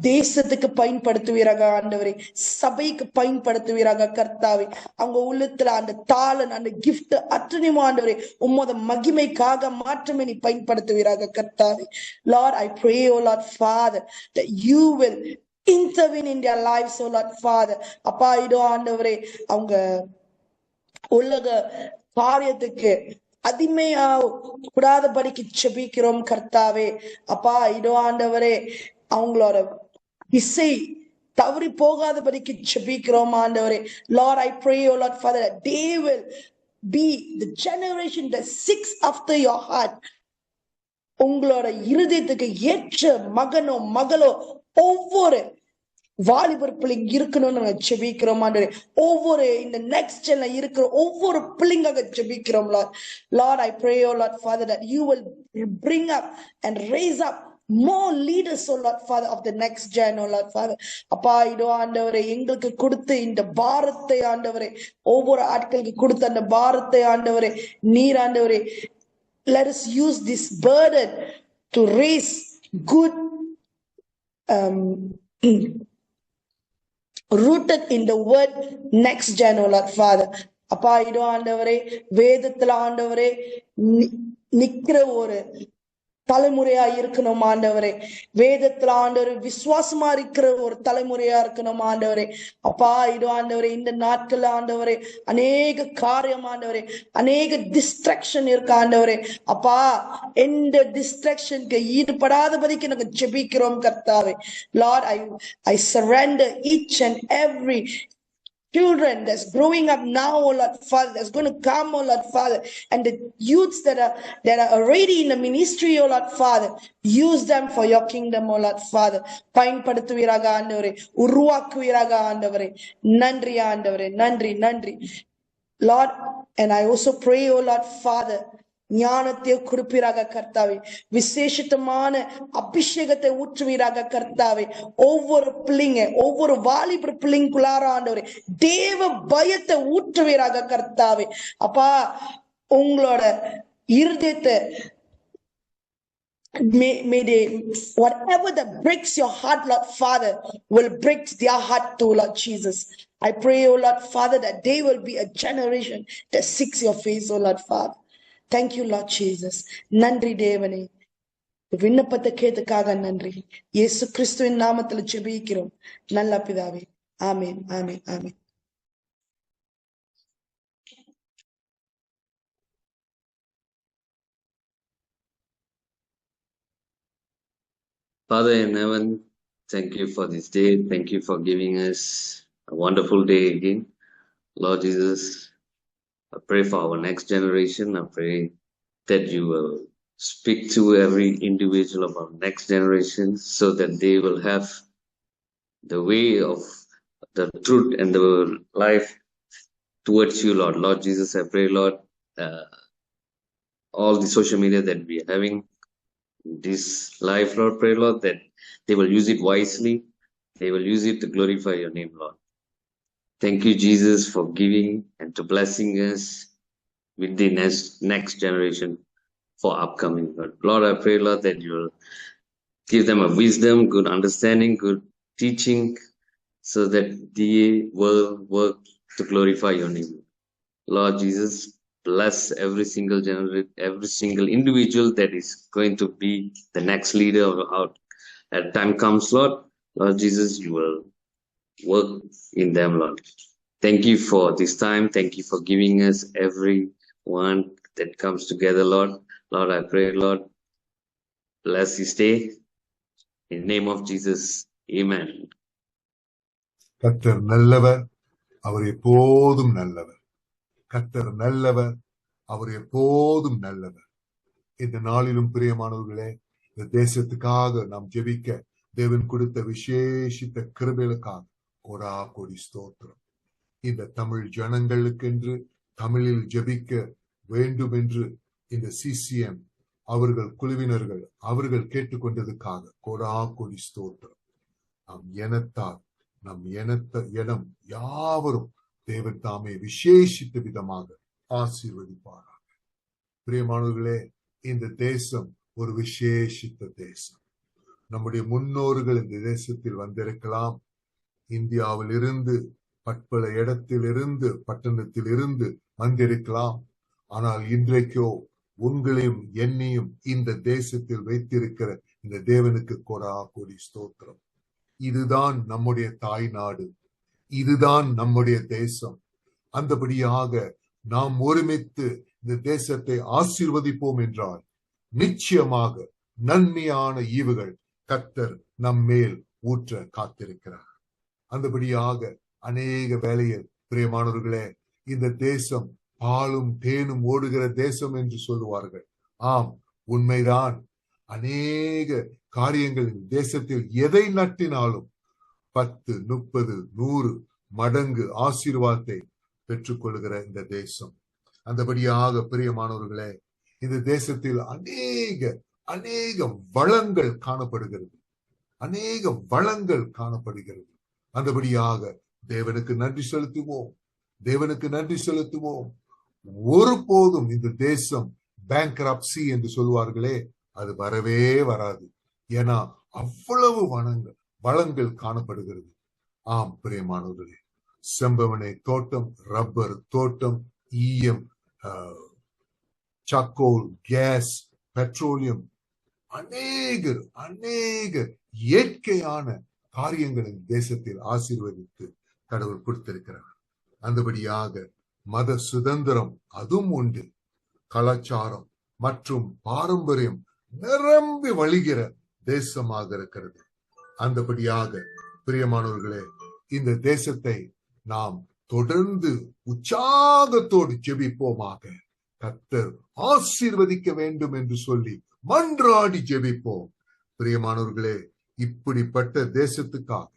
S7: தேசத்துக்கு பயன்படுத்துவீராக ஆண்டவரே, சபைக்கு பயன்படுத்துவீராக கர்த்தாவே. அவங்க உள்ளத்துல அந்த தாளன், அந்த கிஃப்ட் அத்தனையும் ஆண்டவரே உம்மோட மகிமைக்காக மாற்றமே நீ பயன்படுத்துவீராக கர்த்தாவே. Lord, I pray, oh Lord Father, that you will intervene in their lives, oh Lord Father. அப்பா, இதோ ஆண்டவரே, அவங்க உலக காரியத்துக்கு அடிமையா கூடாதபடிக்கு ஜெபிக்கிறோம் கர்த்தாவே. அப்பா, இதோ ஆண்டவரே, அவங்களோட இசை தவறி போகாதபடிக்கு ஜெபிக்கிறோம் ஆண்டவரே. Lord, I pray, oh Lord Father, that they will be the generation that seeks after your heart. உங்களோட இருதயத்துக்கு ஏற்ற மகனோ மகளோ ஒவ்வொரு வாலிபர் பிள்ளைங்க இருக்கணும்னு நாங்க ஜெபிக்கிறோம் ஆண்டவரே. ஒவ்வொரு இந்த நெக்ஸ்ட் ஜென்ல இருக்கிற ஒவ்வொரு பிள்ளைங்க ஜெபிக்கிறோம். Lord, I pray, oh Lord Father, that you will bring up and raise up more leaders, oh Lord Father, of the next gen, oh Lord Father. அப்பா, இதோ ஆண்டவரே, எங்களுக்கு கொடுத்த இந்த பாரத்தை ஆண்டவரே, ஒவ்வொரு ஆட்களுக்கு கொடுத்த அந்த பாரத்தை ஆண்டவரே, நீர் ஆண்டவரே, let us use this burden to raise good rooted in the word next gen, oh Lord Father. அப்பா, இதோ ஆண்டவரே, வேதத்துல ஆண்டவரே நிக்கிற ஒரு தலைமுறையா இருக்கணும் ஆண்டவரே. வேதத்துல ஆண்டவரே விசுவாசமா இருக்கிற ஒரு தலைமுறையா இருக்கணும் ஆண்டவரே. அப்பா, இதோ ஆண்டவரே, இந்த நாட்கள் ஆண்டவரே அநேக காரியம் ஆண்டவரே, அநேக டிஸ்ட்ராக்ஷன் இருக்கு ஆண்டவரே. அப்பா, எந்த டிஸ்ட்ராக்ஷனுக்கு ஈடுபடாதபடிக்கு நாங்க ஜெபிக்கிறோம் கர்த்தாவே. Lord, I surrender each and every children that's growing up now, oh Lord Father, that's going to come, oh Lord Father, and the youths that are already in the ministry, oh Lord Father, use them for your kingdom, oh Lord Father. பயன்படுத்துவீராக ஆண்டவரே, உருவாக்குவீராக ஆண்டவரே. நன்றி ஆண்டவரே, நன்றி நன்றி Lord. And I also pray, oh Lord Father, ஞானத்தை கொடுப்பீராக கர்த்தாவே, விசேஷமான அபிஷேகத்தை ஊற்றுவீராக கர்த்தாவே. ஒவ்வொரு பிள்ளைங்க, ஒவ்வொரு வாலிபர் பிள்ளைங்குள்ளார ஆண்டவரே தேவ பயத்தை ஊற்றுவீராக கர்த்தாவே. அப்பா, உங்களோட இருதயத்தை may they, whatever that breaks your heart, Lord Father, will break their heart too, Lord Jesus. I pray, oh Lord Father, that they will be a generation that seeks your face, oh Lord Father. Thank you, Lord Jesus. நன்றி தேவனே, விண்ணப்பத்தை கேட்டதுக்காக நன்றி. இயேசு கிறிஸ்துவின் நாமத்தில் ஜெபிக்கிறோம் நல்ல பிதாவே. ஆமென், ஆமென், ஆமென்.
S8: Father in heaven, thank you for this day. Thank you for giving us a wonderful day again. Lord Jesus, I pray for our next generation. I pray that you will speak to every individual of our next generation so that they will have the way of the truth and the life towards you, Lord. Lord Jesus, I pray, Lord, all the social media that we are having, this life, Lord, pray, Lord, that they will use it wisely. They will use it to glorify your name, Lord. Thank you, Jesus, for giving and to blessing us with the next generation for upcoming. Lord, I pray, Lord, that you will give them a wisdom, good understanding, good teaching, so that they will work to glorify your name. Lord Jesus, bless every single individual that is going to be the next leader of how at time comes, Lord. Lord Jesus, you will work in them, Lord. Thank you for this time. Thank you for giving us everyone that comes together, Lord. Lord, I pray, Lord, bless this day. In the name of Jesus, amen.
S9: கர்த்தர் நல்லவர், அவர் எப்போதும் நல்லவர். கர்த்தர் நல்லவர், அவர் எப்போதும் நல்லவர். இந்த நாளிலும் பிரியமானவர்களே, இந்த தேசத்துக்காக நாம் ஜெபிக்க தேவன் கொடுத்த விசேஷித்த கிருபைகளுக்காக கோடி ஸ்தோத்திரம். இந்த தமிழ் ஜனங்களுக்கென்று தமிழில் ஜெபிக்க வேண்டும் என்று இந்த CCM அவர்கள் குழுவினர்கள் அவர்கள் கேட்டுக்கொண்டதுக்காக கோடி ஸ்தோத்திரம். நம் இனம் யாவரும் தேவன் தாமே விசேஷித்த விதமாக ஆசீர்வதிப்பாராக. பிரியமானவர்களே, இந்த தேசம் ஒரு விசேஷித்த தேசம். நம்முடைய முன்னோர்கள் இந்த தேசத்தில் வந்திருக்கலாம். இந்தியாவில் இருந்து பற்பல இடத்திலிருந்து பட்டணத்தில் இருந்து வந்திருக்கலாம். ஆனால் இன்றைக்கோ உங்களையும் என்னையும் இந்த தேசத்தில் வைத்திருக்கிற இந்த தேவனுக்கு கோடி ஸ்தோத்திரம். இதுதான் நம்முடைய தாய் நாடு, இதுதான் நம்முடைய தேசம். அந்தபடியாக நாம் ஒருமித்து இந்த தேசத்தை ஆசீர்வதிப்போம் என்றால் நிச்சயமாக நன்மையான ஈவுகள் கர்த்தர் நம்மேல் ஊற்ற காத்திருக்கிறார். அந்தபடியாக அநேக வேளையில் பிரியமானவர்களே, இந்த தேசம் பாலும் தேனும் ஓடுகிற தேசம் என்று சொல்லுவார்கள். ஆம், உண்மைதான். அநேக காரியங்கள் இந்த தேசத்தில் எதை நட்டினாலும் 10, 30, 100 மடங்கு ஆசீர்வாதத்தை பெற்றுக்கொள்கிற இந்த தேசம். அந்தபடியாக பிரியமானவர்களே, இந்த தேசத்தில் அநேக வளங்கள் காணப்படுகிறது, அநேக வளங்கள் காணப்படுகிறது. அந்தபடியாக தேவனுக்கு நன்றி செலுத்துவோம், தேவனுக்கு நன்றி செலுத்துவோம். ஒருபோதும் இந்த தேசம் பேங்க்ரப்சி என்று சொல்வார்களே, அது வரவே வராது. ஏன்னா அவ்வளவு வளங்கள் காணப்படுகிறது. ஆம் பிரியமானவர்களே, செம்பவனை தோட்டம், ரப்பர் தோட்டம், ஈயம், சாக்கோல், கேஸ், பெட்ரோலியம், அநேக இயற்கையான காரியங்களை தேசத்தில் ஆசீர்வதித்து கடவுள் கொடுத்திருக்கிறார். அந்தபடியாக மத சுதந்திரம் அதுவும் உண்டு. கலாச்சாரம் மற்றும் பாரம்பரியம் நிரம்பி வழிகிற தேசமாக இருக்கிறது. அந்தபடியாக பிரியமானவர்களே, இந்த தேசத்தை நாம் தொடர்ந்து உற்சாகத்தோடு ஜெபிப்போமாக. கர்த்தர் ஆசீர்வதிக்க வேண்டும் என்று சொல்லி மன்றாடி ஜெபிப்போம். பிரியமானவர்களே, இப்படிப்பட்ட தேசத்துக்காக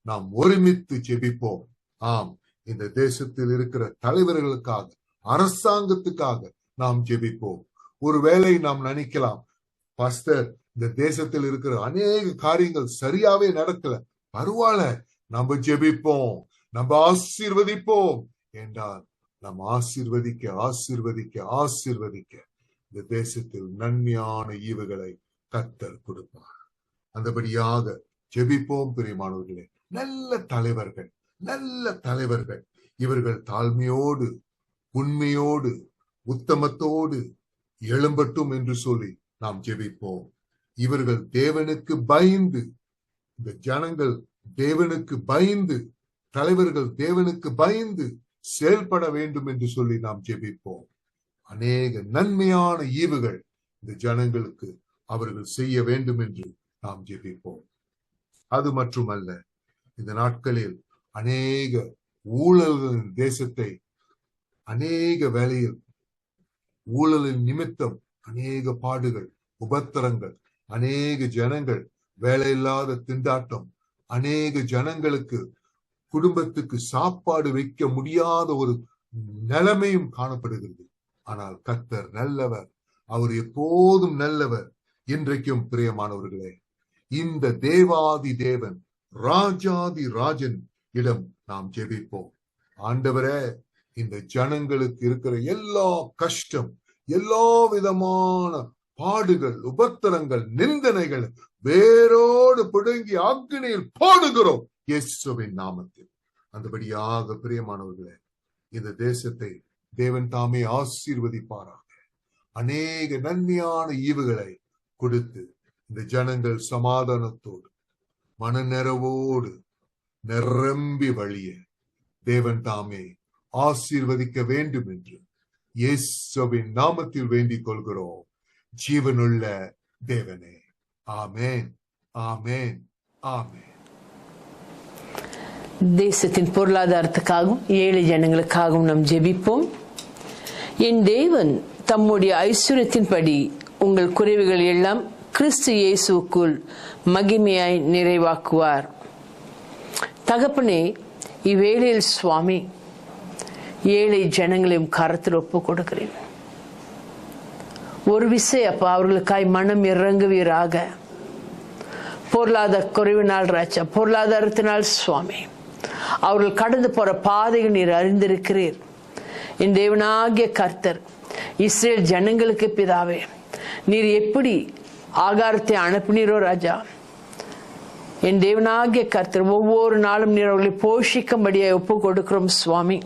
S9: நாம் ஒருமித்து ஜெபிப்போம். ஆம், இந்த தேசத்தில் இருக்கிற தலைவர்களுக்காக, அரசாங்கத்துக்காக நாம் ஜெபிப்போம். ஒருவேளை நாம் நினைக்கலாம், பாஸ்டர், இந்த தேசத்தில் இருக்கிற அநேக காரியங்கள் சரியாவே நடக்கல, பரவாயில்ல, நம்ம ஜெபிப்போம், நம்ம ஆசீர்வதிப்போம் என்றால் நாம் ஆசீர்வதிக்க ஆசீர்வதிக்க ஆசீர்வதிக்க இந்த தேசத்தில் நன்மையான ஈவுகளை கர்த்தர் கொடுப்பார். அந்தபடியாக ஜெபிப்போம் பிரியமானவர்களே. நல்ல தலைவர்கள் இவர்கள் தாழ்மையோடு, உண்மையோடு, உத்தமத்தோடு எழும்பட்டும் என்று சொல்லி நாம் ஜெபிப்போம். இவர்கள் தேவனுக்கு பயந்து, இந்த ஜனங்கள் தேவனுக்கு பயந்து, தலைவர்கள் தேவனுக்கு பயந்து செயல்பட வேண்டும் என்று சொல்லி நாம் ஜெபிப்போம். அநேக நன்மையான ஈவுகள் இந்த ஜனங்களுக்கு அவர்கள் செய்ய வேண்டும் என்று நாம் ஜெபிப்போம். அது மட்டுமல்ல, இந்த நாட்களில் அநேக ஊழல்களின் தேசத்தை, அநேக வேளையில் ஊழலின் நிமித்தம் அநேக பாடுகள், உபத்திரங்கள், அநேக ஜனங்கள் வேலையில்லாத திண்டாட்டம், அநேக ஜனங்களுக்கு குடும்பத்துக்கு சாப்பாடு வைக்க முடியாத ஒரு நிலைமையும் காணப்படுகிறது. ஆனால் கர்த்தர் நல்லவர், அவர் எப்போதும் நல்லவர். இன்றைக்கும் பிரியமானவர்களே, இந்த தேவாதி தேவன், ராஜாதி ராஜன் இடம் நாம் ஜெபிப்போம். ஆண்டவரே, இந்த ஜனங்களுக்கு இருக்கிற எல்லா கஷ்டம், எல்லா விதமான பாடுகள், உபத்திரங்கள், நிந்தனைகள் வேரோடு பிடுங்கி அக்னியில் போடுகிறோம் இயேசுவின் நாமத்தில். அந்தபடியாக பிரியமானவர்களே, இந்த தேசத்தை தேவன் தாமே ஆசீர்வதிப்பாராக. அநேக நன்மையான ஈவுகளை கொடுத்து இந்த ஜனங்கள் சமாதானத்தோடு, மனநிறைவோடு நிரம்பி வழிய தேவன் தாமே ஆசீர்வதிக்க வேண்டும் என்று இயேசுவின் நாமத்தில் வேண்டிக் கொள்கிறோம், ஜீவனுள்ள தேவனே. ஆமென், ஆமென், ஆமென்.
S5: தேசத்தின் பொருளாதாரத்துக்காகவும் ஏழை ஜனங்களுக்காகவும் நாம் ஜெபிப்போம். என் தேவன் தம்முடைய ஐஸ்வர்யத்தின்படி உங்கள் குறைவுகள் எல்லாம் கிறிஸ்து இயேசுக்குள் மகிமையாய் நிறைவாக்குவார். தகப்பனே, இவ்வேளையில் சுவாமி ஏழை ஜனங்களையும் கரத்தில் ஒப்பு கொடுக்கிறேன். ஒரு விஷயம் அப்பா, அவர்களுக்காய் மனம் இறங்குவீராக. பொருளாதார குறைவினால் ராஜா, பொருளாதாரத்தினால் சுவாமி அவர்கள் கடந்து போற பாதைகள் நீர் அறிந்திருக்கிறீர். என் தேவனாகிய கர்த்தர், இஸ்ரேல் ஜனங்களுக்கு பிதாவே, நீர் எப்படி ஆகாரத்தை அனுப்பினீரோ ராஜா, என் தேவனாகிய கர்த்தர் ஒவ்வொரு நாளும் நீர் அவர்களை போஷிக்கும்படியாக ஒப்பு கொடுக்கிறோம் சுவாமி.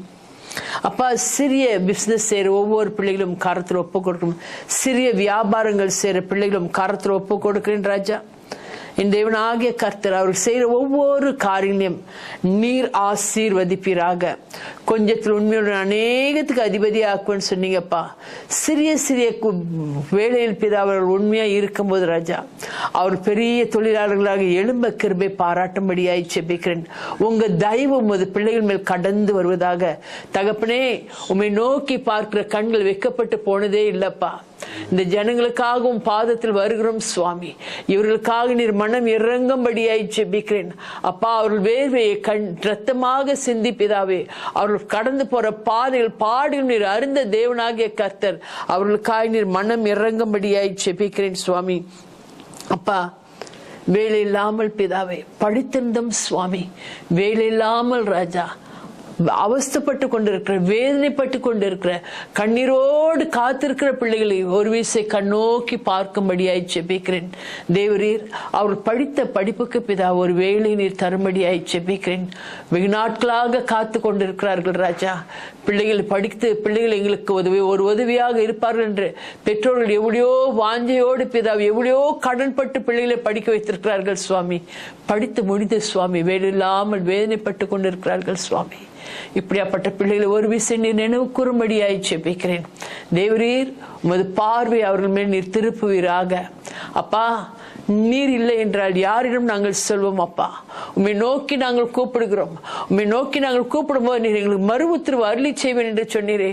S5: அப்பா, சிறிய பிசினஸ் செய்யற ஒவ்வொரு பிள்ளைகளும் கரத்தில் ஒப்பு கொடுக்கணும். சிறிய வியாபாரங்கள் செய்யற பிள்ளைகளும் கரத்தில் ஒப்பு கொடுக்கிறேன் ராஜா. என் தேவனாகிய கர்த்தர் அவர்கள் செய்யற ஒவ்வொரு காரியங்களையும் நீர் ஆசீர்வதிப்பீராக. கொஞ்சத்தில் உண்மையுடன் அநேகத்துக்கு அதிபதியாக்குன்னு சொன்னீங்கப்பா. சிறிய சிறிய வேலையில் பிதா அவர்கள் உண்மையா இருக்கும்போது ராஜா, அவர் பெரிய தொழிலாளர்களாக எழும்ப கிருபை பாராட்டும்படியாய் செபிக்கிறேன். உங்க தயவு உமது பிள்ளைகள் மேல் கடந்து வருவதாக. தகப்பனே, உம்மை நோக்கி பார்க்கிற கண்கள் வைக்கப்பட்டு போனதே இல்லப்பா. இந்த ஜனங்களுக்காகவும் பாதத்தில் வருகிறோம் சுவாமி. இவர்களுக்காக நீர் மனம் இறங்கும்படியாய் ஜெபிக்கிறேன் அப்பா. அவர்கள் வேர்வையை ரத்தமாக சிந்திப்பிதாவே, அவர்கள் கடந்து போற பாதைகள் பாடுகள் நீர் அறிந்த தேவனாகிய கர்த்தர், அவர்களுக்காக நீர் மனம் இறங்கும்படியாய் ஜெபிக்கிறேன் சுவாமி. அப்பா, வேலை இல்லாமல் பிதாவே படித்திருந்தோம் சுவாமி, வேலை இல்லாமல் ராஜா அவஸ்தப்பட்டு கொண்டிருக்கிற, வேதனைப்பட்டு கொண்டிருக்கிற, கண்ணீரோடு காத்திருக்கிற பிள்ளைகளை ஒரு வீசை கண்ணோக்கி பார்க்கும்படியாய் ஜெபிக்கிறேன். தேவரீர் அவர்கள் படித்த படிப்புக்கு பிதா ஒரு வேளை நீர் தரும்படியாய் ஜெபிக்கிறேன். வெகு நாட்களாக காத்து கொண்டிருக்கிறார்கள் ராஜா. பிள்ளைகள் படித்து பிள்ளைகள் எங்களுக்கு ஒரு உதவியாக இருப்பார்கள் என்று பெற்றோர்கள் எவ்வளோ வாஞ்சையோடு பிதா எவ்வளோ கடன்பட்டு பிள்ளைகளை படிக்க வைத்திருக்கிறார்கள் சுவாமி. படித்து முடிந்த சுவாமி வேலை இல்லாமல் வேதனைப்பட்டு கொண்டிருக்கிறார்கள் சுவாமி. இப்படியாப்பட்ட பிள்ளைகளை ஒரு விசை நீர் நினைவு கூறும்படியாய் ஜெபிக்கிறேன். தேவரீர் உமது பார்வை அவர்கள் மேல் நீர் திருப்புவீராக. அப்பா, நீர் இல்லை என்றால் யாரிடம் நாங்கள் சொல்வோம் அப்பா? உம்மை நோக்கி நாங்கள் கூப்பிடுகிறோம். உம்மை நோக்கி நாங்கள் கூப்பிடும் போது நீர் எங்களுக்கு மறு உத்தரவு அருளி செய்வேன் என்று சொன்னீரே.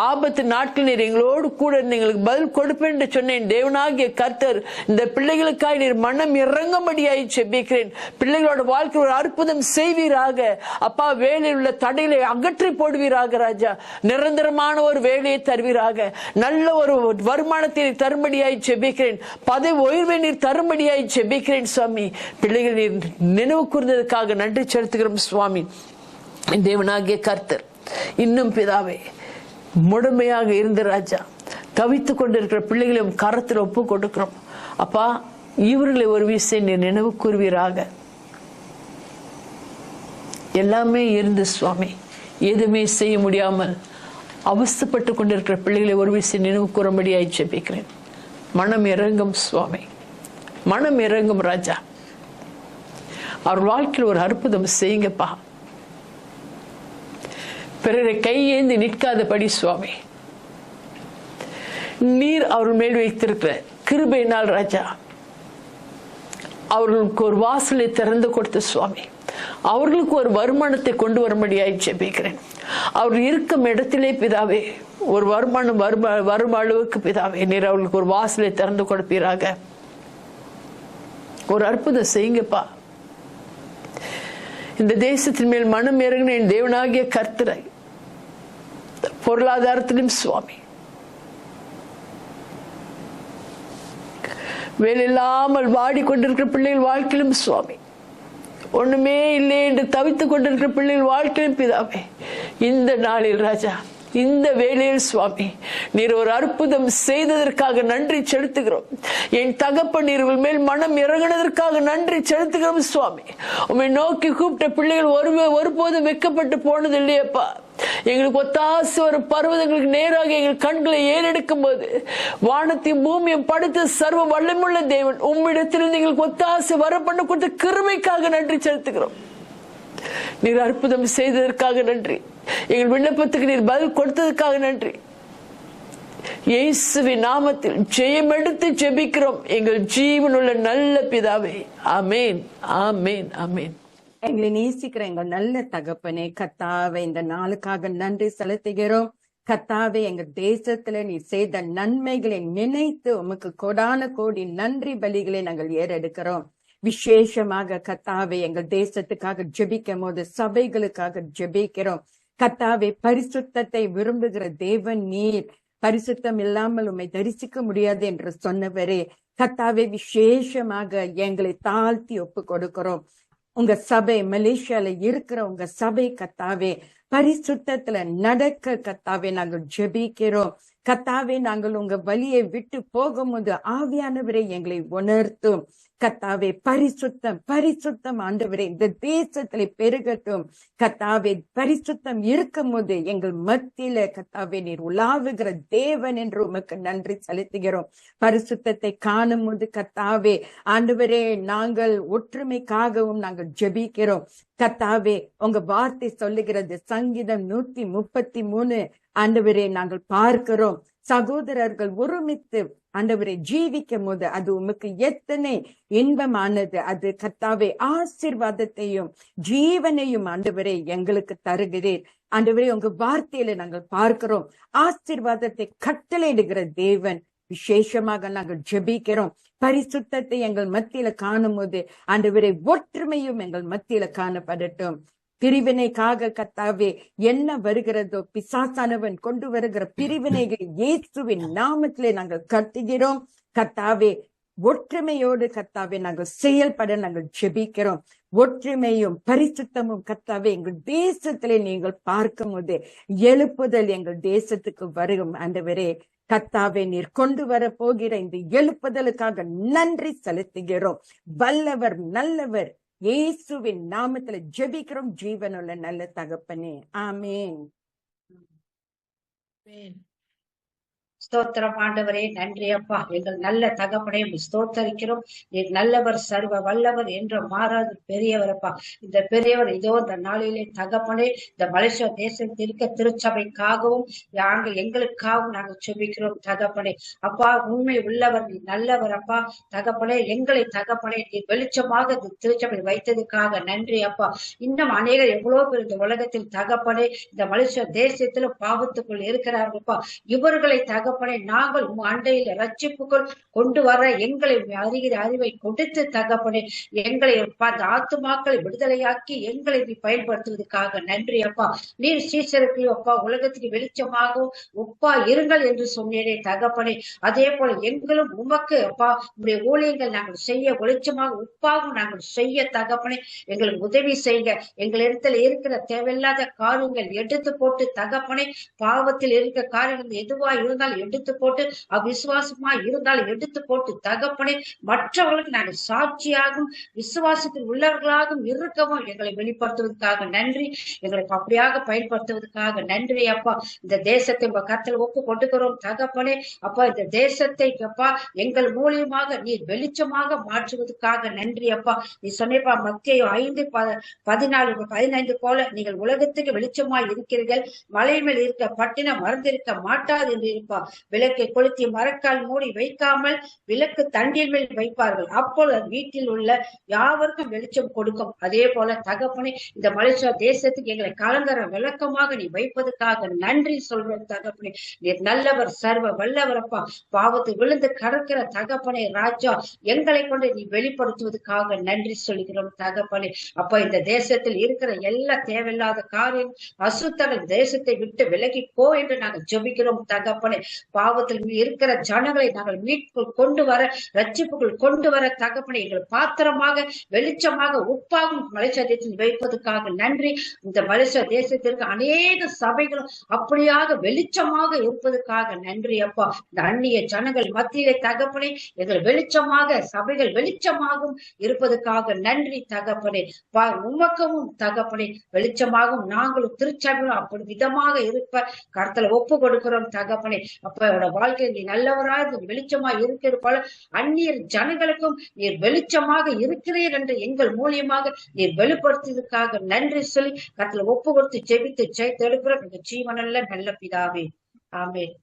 S5: ஆபத்து நாட்கள் நீர் எங்களோடு கூட எங்களுக்கு பதில் கொடுப்பேன் என்று சொன்னேன். தேவனாகிய கர்த்தர், இந்த பிள்ளைகளுக்காய் நீர் மனம் இறங்கும்படியாய் ஜெபிக்கிறேன். பிள்ளைகளோட வாழ்க்கை ஒரு அற்புதம் செய்வீராக அப்பா. வேலையில் உள்ள தடைகளை அகற்றி போடுவீராக ராஜா. நிரந்தரமான ஒரு வேலையை தருவீராக. நல்ல ஒரு வருமானத்தை தரும்படியாய் ஜெபிக்கிறேன். பதவி உயர்வை நீர் தரும்படியாய் ஜெபிக்கிறேன் சுவாமி. பிள்ளைகள் நீர் நினைவு கூர்ந்ததற்காக நன்றி செலுத்துகிறோம் சுவாமி. தேவனாகிய கர்த்தர், இன்னும் பிதாவே முழுமையாக இருந்த ராஜா தவித்துக் கொண்டிருக்கிற பிள்ளைகளையும் கரத்தில் ஒப்பு கொடுக்கிறோம் அப்பா. இவர்களை ஒரு விஷயம் நீர் நினைவு கூறுவீராக. எல்லாமே இருந்து சுவாமி எதுவுமே செய்ய முடியாமல் அவஸ்தப்பட்டு கொண்டிருக்கிற பிள்ளைகளை ஒரு விஷயம் நினைவு கூறும்படியாய் ஜெபிக்கிறேன். மனம் இறங்கும் சுவாமி, மனம் இறங்கும் ராஜா. அவர் வாழ்க்கையில் ஒரு அற்புதம் செய்யுங்கப்பா. பிறரை கையேந்தி நிற்காதபடி சுவாமி நீர் அவர்கள் மேல் வைத்திருக்கிற கிருபையினால் ராஜா அவர்களுக்கு ஒரு வாசலை திறந்து கொடுத்த சுவாமி அவர்களுக்கு ஒரு வருமானத்தை கொண்டு வரும்படியாய் ஜெபிக்கிறேன். அவர் இருக்கும் இடத்திலே பிதாவே ஒரு வருமானம் வரும் அளவுக்கு பிதாவே நீர் அவர்களுக்கு ஒரு வாசலை திறந்து கொடுப்பீராக. ஒரு அற்புதம் செய்யுங்கப்பா. இந்த தேசத்தின் மேல் மனம் இறங்கின என் தேவனாகிய கர்த்தரை பொருளாதாரத்திலும் சுவாமி வேலையில்லாமல் வாடிக்கொண்டிருக்கிற பிள்ளைகள் வாழ்க்கையிலும் சுவாமி ஒண்ணுமே இல்லை என்று தவித்துக் கொண்டிருக்கிற பிள்ளைகள் வாழ்க்கையிலும் பிதாவே இந்த நாளில் ராஜா இந்த வேளையில் சுவாமி நீர் ஒரு அற்புதம் செய்ததற்காக நன்றி செலுத்துகிறோம். என் தகப்பன் நீர்கள் மேல் மனம் இறங்கினதற்காக நன்றி செலுத்துகிறோம் சுவாமி. உம்மை நோக்கி கூப்பிட்ட பிள்ளைகள் ஒருபோதும் வெட்கப்பட்டு போனது இல்லையப்பா. எங்களுக்கு ஒத்தாசை ஒரு பர்வதங்களுக்கு நேராக எங்கள் கண்களை ஏறெடுக்கும் போது வானத்தையும் பூமியும் படைத்த சர்வ வல்லமுள்ள தேவன் உம்மிடத்திலிருந்து எங்களுக்கு ஒத்தாசை வர பண்ண கொடுத்த கிருபைக்காக நன்றி செலுத்துகிறோம். நீர் அற்புதம் செய்ததற்காக நன்றி. எங்கள் விண்ணப்பத்துக்கு நீர் பதில் கொடுத்ததற்காக நன்றி. இயேசுவின் நாமத்தில் ஜெயம் எடுத்து ஜெபிக்கிறோம் எங்கள் ஜீவனுள்ள நல்ல பிதாவே. ஆமேன், ஆமேன், ஆமேன்.
S10: எங்களை நேசிக்கிற எங்கள் நல்ல தகப்பனே கர்த்தாவே, இந்த நாளுக்காக நன்றி செலுத்துகிறோம். கர்த்தாவே எங்கள் தேசத்துல நீ செய்த நன்மைகளை நினைத்து உமக்கு கோடான கோடி நன்றி பலிகளை நாங்கள் ஏறெடுக்கிறோம். விசேஷமாக கர்த்தாவே எங்கள் தேசத்துக்காக ஜெபிக்கும் போது சபைகளுக்காக ஜெபிக்கிறோம். கர்த்தாவே பரிசுத்தத்தை விரும்புகிற தேவன் நீர். பரிசுத்தம் இல்லாமல் உம்மை தரிசிக்க முடியாது என்று சொன்னவரே, கர்த்தாவே விசேஷமாக எங்களை தாழ்த்தி ஒப்பு கொடுக்கிறோம். உங்க சபை மலேசியால இருக்கிற உங்க சபை கர்த்தாவே பரிசுத்தத்துல நடக்க கர்த்தாவே நாங்கள் ஜெபிக்கிறோம். கர்த்தாவே நாங்கள் உங்க வழியை விட்டு போகும்போது ஆவியானவரை எங்களை உணர்த்தும். கர்த்தாவே பரிசுத்தம் பரிசுத்தம் ஆண்டவரே இந்த தேசத்துல பெருகட்டும். கர்த்தாவே பரிசுத்தம் இருக்கும் போது எங்கள் மத்தியில கர்த்தாவே நீர் உலாவுகிற தேவன் என்று உமக்கு நன்றி செலுத்துகிறோம். பரிசுத்தத்தை காணும் போது கர்த்தாவே ஆண்டவரே நாங்கள் ஒற்றுமைக்காகவும் நாங்கள் ஜெபிக்கிறோம். கர்த்தாவே உங்க வார்த்தை சொல்லுகிறது சங்கீதம் 133 ஆண்டவரே நாங்கள் பார்க்கிறோம். சகோதரர்கள் ஒருமித்து ஆண்டவரை ஜீவிக்கும் போது அது உமக்கு எத்தனை இன்பமானது. அது கர்த்தாவே ஆசீர்வாதத்தையும் ஜீவனையும் ஆண்டவரே எங்களுக்கு தருகிறீர். ஆண்டவரே உங்க வார்த்தையில நாங்கள் பார்க்கிறோம் ஆசீர்வாதத்தை கட்டளையிடுகிற தேவன். விசேஷமாக நாங்கள் ஜெபிக்கிறோம். பரிசுத்தத்தை எங்கள் மத்தியில காணும் போது ஆண்டவரே ஒற்றுமையும் எங்கள் மத்தியில காணப்படட்டும். பிரிவினைக்காக கர்த்தாவே என்ன வருகிறதோ பிசாசானவன் கொண்டு வருகிற பிரிவினைகளை இயேசுவின் நாமத்திலே நாங்கள் கட்டுகிறோம். கர்த்தாவே ஒற்றுமையோடு கர்த்தாவே நாங்கள் செயல்பட நாங்கள் ஜெபிக்கிறோம். ஒற்றுமையும் பரிசுத்தமும் கர்த்தாவே எங்கள் தேசத்திலே நீங்கள் பார்க்கும் போது எழுப்புதல் எங்கள் தேசத்துக்கு வரும். ஆண்டவரே கர்த்தாவே நீர் கொண்டு வர போகிற இந்த எழுப்புதலுக்காக நன்றி செலுத்துகிறோம். வல்லவர் நல்லவர் இயேசுவின் நாமத்துல ஜெபிக்கிறோம் ஜீவனுள்ள நல்ல தகப்பனே, ஆமேன்.
S11: ஸ்தோத்திரம் ஆண்டவரே, நன்றி அப்பா. எங்கள் நல்ல தகப்பனே ஸ்தோத்தரிக்கிறோம். நீர் நல்லவர், சர்வ வல்லவர் என்ற மாறாத பெரியவர் அப்பா. இந்த பெரியவர் இதோ இந்த நாளிலே தகப்பனே இந்த மலேசியா தேசத்திற்கு திருச்சபைக்காகவும் நாங்கள் எங்களுக்காகவும் நாங்கள் செபிக்கிறோம் தகப்பனே. அப்பா உண்மை உள்ளவர், நீ நல்லவர் அப்பா. தகப்பனே எங்களை தகப்பனே நீ வெளிச்சமாக இந்த திருச்சபை வைத்ததுக்காக நன்றி அப்பா. இன்னும் அநேகர் எவ்வளவு பேர் இந்த உலகத்தில் தகப்பனே இந்த மலேசியா தேசத்துல பாவத்துக்குள் இருக்கிறார்கள் அப்பா. இவர்களை தகப்பனே நாங்கள் அண்டையில் ரட்சிப்புக்குள் கொண்டு வர எங்களை அறிகிற அறிவை கொடுத்து தகப்பனே எங்களை ஆத்துமாக்களை விடுதலையாக்கி எங்களை நீ பயன்படுத்துவதற்காக நன்றி அப்பா. நீர் சீசருக்கு அப்பா உலகத்துக்கு வெளிச்சமாகவும் உப்பா இருங்கள் என்று சொன்னேனே தகப்பனே. அதே போல எங்களும் உமக்கு அப்பா உடைய ஊழியங்கள் நாங்கள் செய்ய வெளிச்சமாக உப்பாகவும் நாங்கள் செய்ய தகப்பனே எங்களுக்கு உதவி செய்ய. எங்களிடத்துல இருக்கிற தேவையில்லாத காரியங்கள் எடுத்து போட்டு தகப்பனே பாவத்தில் இருக்கிற காரியங்கள் எதுவா இருந்தாலும் எடுத்து போட்டு அவிசுவாசமா இருந்தாலும் எடுத்து போட்டு தகப்பனே மற்றவர்களுக்கு நாங்கள் சாட்சியாகவும் விசுவாசத்தில் உள்ளவர்களாகவும் இருக்கவும் எங்களை வெளிப்படுத்துவதற்காக நன்றி. எங்களை அப்படியாக பயன்படுத்துவதற்காக நன்றி அப்பா. இந்த தேசத்தை உங்க கருத்தில் ஒப்பு கொண்டுக்கிறோம் தகப்பனே. அப்பா இந்த தேசத்தை அப்பா எங்கள் மூலியமாக நீர் வெளிச்சமாக மாற்றுவதற்காக நன்றி அப்பா. நீ சொன்னப்பா மத்தேயு 5:14-15 போல நீங்கள் உலகத்துக்கு வெளிச்சமாய் இருக்கிறீர்கள், மலை மேல் இருக்க பட்டினம் மறந்திருக்க மாட்டாது என்று இருப்பா. விளக்கை கொளுத்தி மரக்கால் மூடி வைக்காமல் விளக்கு தண்டின் மேல் வைப்பார்கள், அப்பொழுது வீட்டில் உள்ள யாவருக்கும் வெளிச்சம் கொடுக்கும். அதே போல தகப்பனே இந்த மலேசியா தேசத்துக்கு எங்களை கலங்கர விளக்கமாக நீ வைப்பதற்காக நன்றி சொல்றோம் தகப்பனே. நீர் நல்லவர், சர்வ வல்லவரப்பா. பாவத்தை விழுந்து கடக்கிற தகப்பனே ராஜா எங்களை கொண்டு நீ வெளிப்படுத்துவதற்காக நன்றி சொல்கிறோம் தகப்பனே. அப்ப இந்த தேசத்தில் இருக்கிற எல்லா தேவையில்லாத காரியம் அசுத்தங்கள் தேசத்தை விட்டு விலகி போ என்று நாங்கள் ஜெபிக்கிறோம் தகப்பனே. பாவத்தில் இருக்கிற ஜனங்களை நாங்கள் மீட்புக்குள் கொண்டு வர ரட்சிப்புக்குள் கொண்டு வர தகப்பனே எங்கள் பாத்திரமாக வெளிச்சமாக உப்பாகும் மலேசியா தேசத்தில் வைப்பதற்காக நன்றி. இந்த மலேசியா தேசத்திற்கு அநேக சபைகளும் அப்படியாக வெளிச்சமாக இருப்பதற்காக நன்றி அப்பா. இந்த அந்நிய ஜனங்கள் மத்தியிலே தகப்பனே எங்கள் வெளிச்சமாக சபைகள் வெளிச்சமாகவும் இருப்பதற்காக நன்றி தகப்பனே. உமக்கவும் தகப்பனே வெளிச்சமாகவும் நாங்களும் திருச்சபையும் அப்படி விதமாக இருப்ப கருத்துல ஒப்பு கொடுக்கிறோம் தகப்பனே. அப்ப வாழ்க்கையில் நீ நல்லவராக வெளிச்சமாக இருக்கிற போல அந்நியர் ஜனங்களுக்கும் நீர் வெளிச்சமாக இருக்கிறீர் என்று எங்கள் மூலியமாக நீர் வெளிப்படுத்தியதற்காக நன்றி சொல்லி கருத்துல ஒப்பு கொடுத்து ஜெபித்து ஜெயித்தெடுக்கிற இந்த ஜீவனல்ல நல்ல பிதாவே, ஆமென்.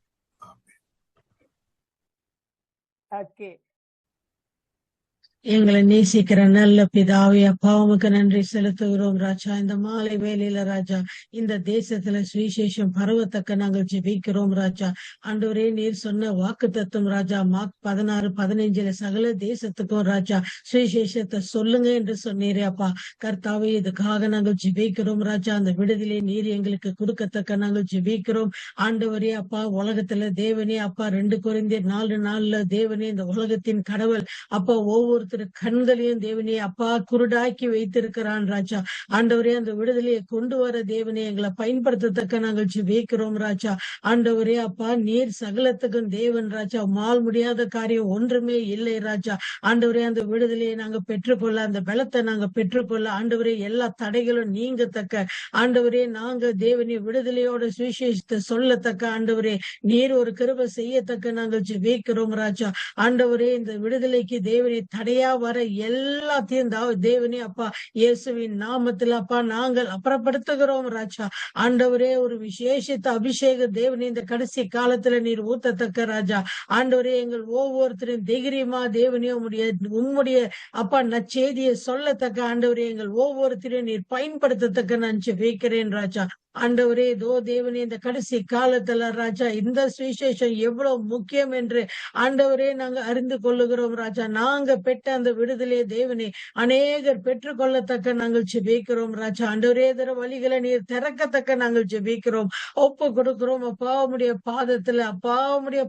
S12: எங்களை நேசிக்கிற நல்ல பிதாவே, அப்பா உமக்கு நன்றி செலுத்துகிறோம் ராஜா. இந்த மாலை வேளையில ராஜா, இந்த தேசத்துல சுவிசேஷம் பரவத்தக்க நாங்கள் ஜெபிக்கிறோம் ராஜா. ஆண்டவரே, நீர் சொன்ன வாக்கு தத்துவம் ராஜா, மார்க் 16:15 சகல தேசத்துக்கும் ராஜா சுவிசேஷத்தை சொல்லுங்க என்று சொன்னீரே அப்பா. கர்த்தாவே, இதுக்காக நாங்கள் ஜெபிக்கிறோம் ராஜா. அந்த விடுதலை நீர் எங்களுக்கு கொடுக்கத்தக்க நாங்கள் ஜெபிக்கிறோம் ஆண்டவரே. அப்பா, உலகத்துல தேவனே அப்பா 2 கொரிந்தியர் 4:4 தேவனே, இந்த உலகத்தின் கடவுள் அப்பா ஒவ்வொருத்தர் கண்களையும் தேவனே அப்பா குருடாக்கி வைத்திருக்கிறான் ராஜா. ஆண்டவரே, அந்த விடுதலையை கொண்டு வர தேவனே எங்களை பயன்படுத்தத்தக்க நாங்கள் ஜெபிக்கிறோம் ராஜா. ஆண்டவரே அப்பா, நீர் சகலத்துக்கும் தேவன் ராஜா. மால் முடியாத காரியம் ஒன்றுமே இல்லை ராஜா. ஆண்டவரே, அந்த விடுதலையை நாங்க பெற்றுக்கொள்ள, அந்த பலத்தை நாங்க பெற்றுக்கொள்ள ஆண்டவரே, எல்லா தடைகளும் நீங்கத்தக்க ஆண்டவரே, நாங்க தேவனே விடுதலையோட சுவிசேஷத்தை சொல்லத்தக்க ஆண்டவரே, நீர் ஒரு கிருபை செய்யத்தக்க நாங்கள் ஜெபிக்கிறோம் ராஜா. ஆண்டவரே, இந்த விடுதலைக்கு தேவனே தடையா வர எல்லாத்தையும் தேவனே அப்பா இயேசுவின் நாமத்தில் அப்பா நாங்கள் அப்புறப்படுத்துகிறோம் ராஜா. ஆண்டவரே, ஒரு விசேஷித்த அபிஷேக தேவனே இந்த கடைசி காலத்துல நீர் ஊத்தத்தக்க ராஜா. ஆண்டவரே, எங்கள் ஒவ்வொருத்தரும் தைரியமா தேவனே உம்முடைய அப்பா நற்செய்தியை சொல்லத்தக்க ஆண்டவரே, எங்கள் ஒவ்வொருத்தரையும் நீர் பயன்படுத்தத்தக்க நான் ஜெபிக்கிறேன் ராஜா. ஆண்டவரே, தேவனே இந்த கடைசி காலத்துல ராஜா இந்த சுவிசேஷம் எவ்வளவு முக்கியம் என்று ஆண்டவரே நாங்க அறிந்து கொள்ளுகிறோம் ராஜா. நாங்க பெற்ற அந்த விடுதலை தேவனே அநேகர் பெற்றுக்கொள்ளத்தக்க நாங்கள் ஜெபிக்கிறோம் ராஜா. ஆண்டவரே, இதர வழிகளை நீர் திறக்கத்தக்க நாங்கள் ஜெபிக்கிறோம், ஒப்பு கொடுக்கிறோம். அப்பாவுடைய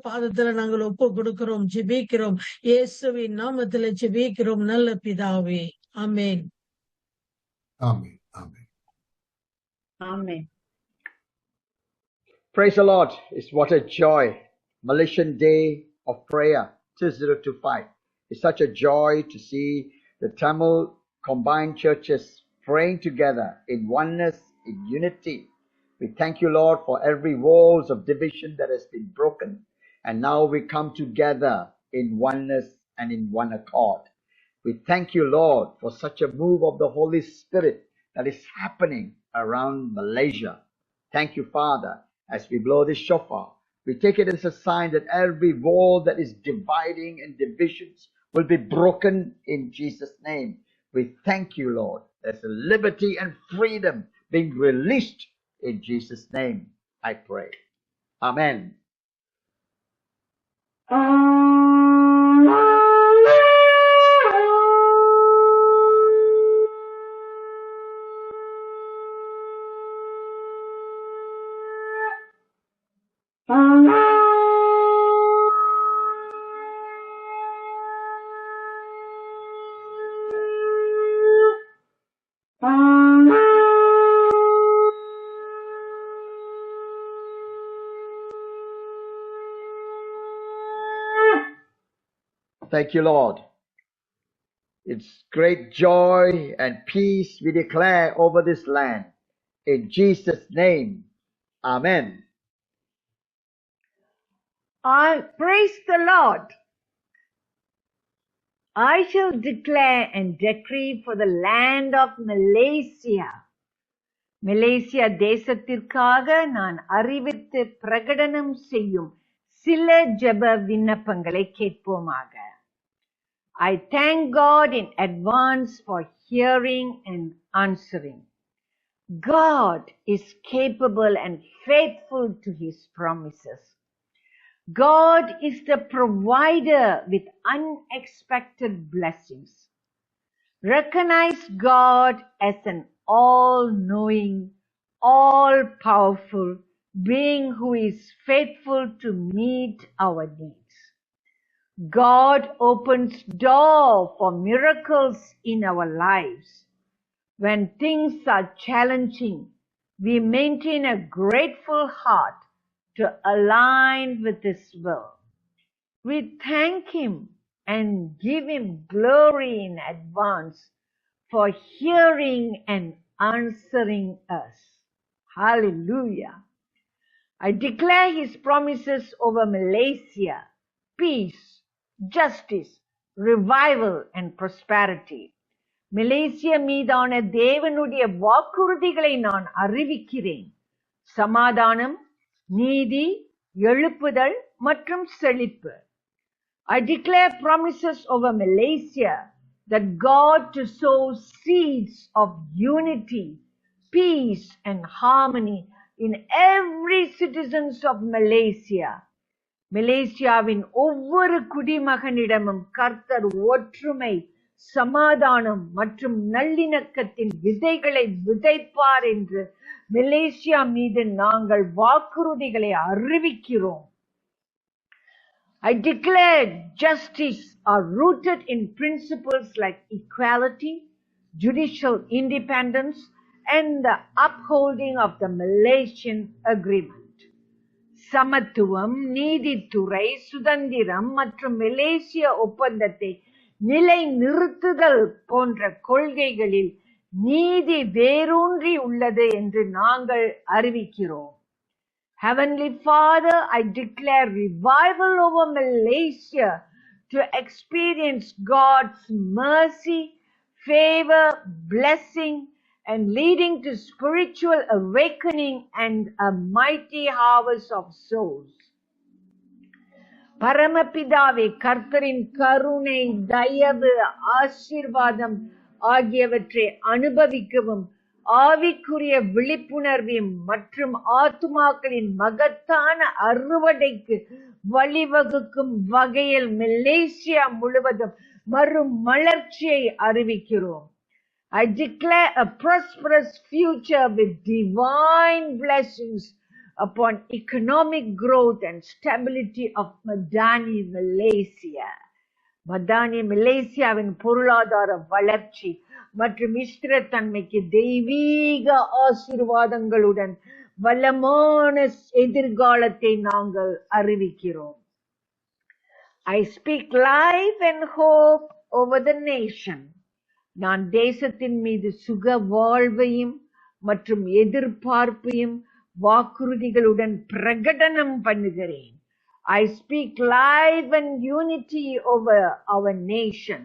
S12: பாதத்துல நாங்கள் ஒப்பு கொடுக்கிறோம், ஜெபிக்கிறோம். இயேசுவின் நாமத்துல ஜெபிக்கிறோம் நல்ல பிதாவே. ஆமென்.
S9: ஆமென். ஆமென்.
S11: ஆமென்.
S1: Praise the Lord. It's what a joy. Malaysian Day of Prayer 2025. It's such a joy to see the Tamil combined churches praying together in oneness, in unity. We thank you, Lord, for every walls of division that has been broken. And now we come together in oneness and in one accord. We thank you, Lord, for such a move of the Holy Spirit that is happening around Malaysia. Thank you, Father. As we blow this shofar, we take it as a sign that every wall that is dividing and divisions will be broken in Jesus' name. We thank you, Lord. There's a liberty and freedom being released in Jesus' name, I pray. Amen. Thank you, Lord. It's great joy and peace we declare over this land. In Jesus' name, Amen.
S10: Praise the Lord. I shall declare and decree for the land of Malaysia. Malaysia தேசத்திற்காக நான் அறிவித்து பிரகடனம் செய்யும் சில ஜெப விண்ணப்பங்களை கேட்போமாக. I thank God in advance for hearing and answering. God is capable and faithful to his promises. God is the provider with unexpected blessings. Recognize God as an all-knowing, all-powerful being who is faithful to meet our needs. God opens doors for miracles in our lives. When things are challenging, we maintain a grateful heart to align with his will. We thank him and give him glory in advance for hearing and answering us. Hallelujah. I declare his promises over Malaysia, peace, justice, revival and prosperity. Malaysia மீதான தேவனுடைய வாக்குறுதிகளை நான் அறிவிக்கிறேன். சமாதானம், நீதி, எழுப்புதல் மற்றும் செழிப்பு. I declare promises over Malaysia, that God to sow seeds of unity, peace and harmony in every citizens of Malaysia. மலேசியாவின் ஒவ்வொரு குடிமகனிடமும் கர்த்தர் ஒற்றுமை, சமாதானம் மற்றும் நல்லிணக்கத்தின் விதைகளை விதைப்பார் என்று மலேசியா மீது நாங்கள் வாக்குறுதிகளை அறிவிக்கிறோம். I declare justice are rooted in principles like equality, judicial independence, and the upholding of the Malaysian Agreement. சமத்துவம், நீதித்துறை, சுதந்திரம் மற்றும் மலேசிய ஒப்பந்தத்தை நிலை நிறுத்துதல் போன்ற கொள்கைகளில் நீதி வேரூன்றி உள்ளது என்று நாங்கள் அறிவிக்கிறோம். Heavenly Father, I declare revival over Malaysia to experience God's mercy, favor, blessing, and leading to spiritual awakening and a mighty harvest of souls. பரமபிதாவே, கர்த்தரின் கருணை, தயவு, ஆசீர்வாதம் ஆகியவற்றை அனுபவிக்கவும் ஆவிக்குரிய விழிப்புணர்வையும் மற்றும் ஆத்துமாக்களின் மகத்தான அறுவடைக்கு வழிவகுக்கும் வகையில் மலேசியா முழுவதும் மறுமலர்ச்சியை அறிவிக்கிறோம். I declare a prosperous future with divine blessings upon economic growth and stability of Madani, Malaysia. Madani மலேசியாவின் பொருளாதார வளர்ச்சி மற்றும் ஸ்திரத்தன்மைக்கு தெய்வீக ஆசீர்வாதங்களுடன் வளமான எதிர்காலத்தை நாங்கள் அறிவிக்கிறோம். I speak life and hope over the nation. நான் தேசத்தின் மீது சுக வாழ்வையும் மற்றும் எதிர்பார்ப்பையும் வாக்குறுதிகளுடன் பிரகடனம் பண்ணுகிறேன். I speak life and unity over our nation.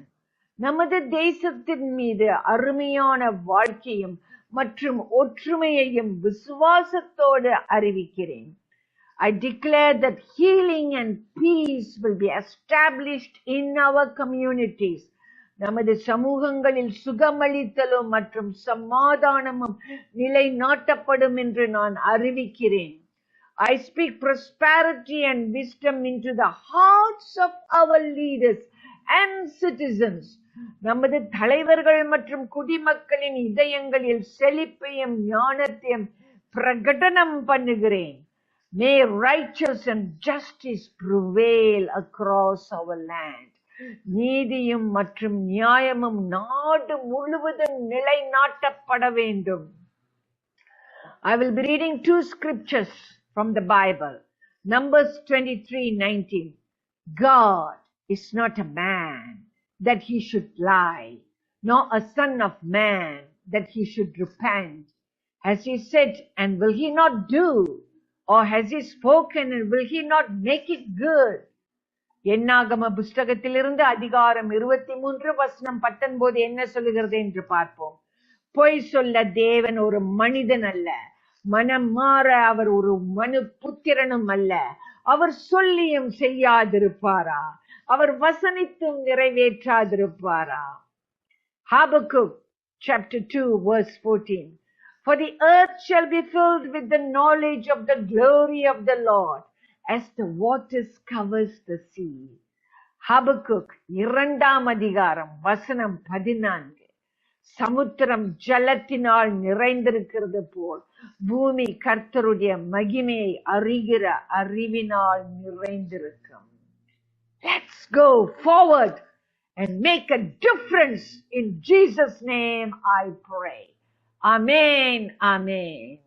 S10: நமது தேசத்தின் மீது அருமையான வாழ்க்கையும் மற்றும் ஒற்றுமையையும் விசுவாசத்தோடு அறிவிக்கிறேன். I declare that healing and peace will be established in our communities. நமது சமூகங்களில் சுகமளித்தலும் மற்றும் சமாதானமும் நிலைநாட்டப்படும் என்று நான் அறிவிக்கிறேன். I speak prosperity and wisdom into the hearts of our leaders and citizens. நமது தலைவர்கள் மற்றும் குடிமக்களின் இதயங்களில் செழிப்பையும் ஞானத்தையும் பிரகடனம் பண்ணுகிறேன். May righteousness and justice prevail across our land. நீதியும் மற்றும் நியாயமும் நாடு முழுவதும் நிலைநாட்டப்பட வேண்டும். I will be reading two scriptures from the Bible. Numbers 23:19. God is not a man that he should lie, nor a son of man that he should repent. Has he said, and will he not do? Or has he spoken, and will he not make it good? என்னாகம புஸ்தகத்திலிருந்து அதிகாரம் 23 வசனம் 19 என்ன சொல்லுகிறது என்று பார்ப்போம். பொய் சொல்ல தேவன் ஒரு மனிதன் அல்ல, மனம் மாற அவர் ஒரு மனு புத்திரனும் அல்ல. அவர் சொல்லியும் செய்யாதிருப்பாரா? அவர் வசனித்தும் நிறைவேற்றாதிருப்பாரா? Habakkuk chapter 2 verse 14. For the earth shall be filled with the knowledge of the glory of the Lord, as the waters covers the sea. Habakkuk 2 அதிகாரம் வசனம் 14. சமுத்திரம் ஜலத்தினால் நிறைந்திருக்கிறது போல் பூமி கர்த்தருடைய மகிமையை அறிகிற அறிவினால் நிறைந்திருக்கும். Let's go forward and make a difference. In Jesus' name I pray. Amen. Amen.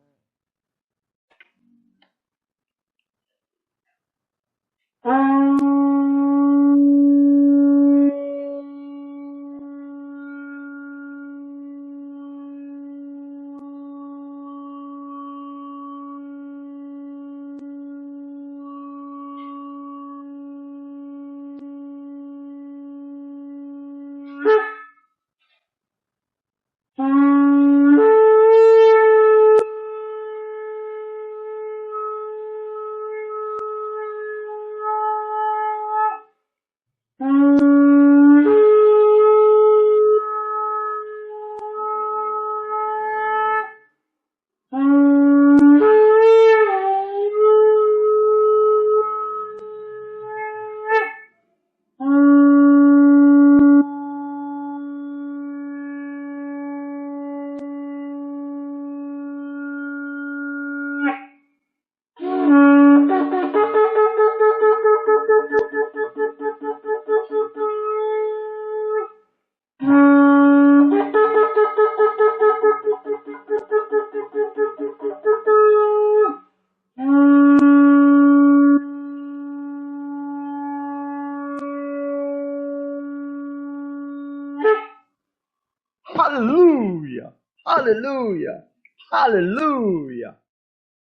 S1: Hallelujah. Hallelujah. Hallelujah.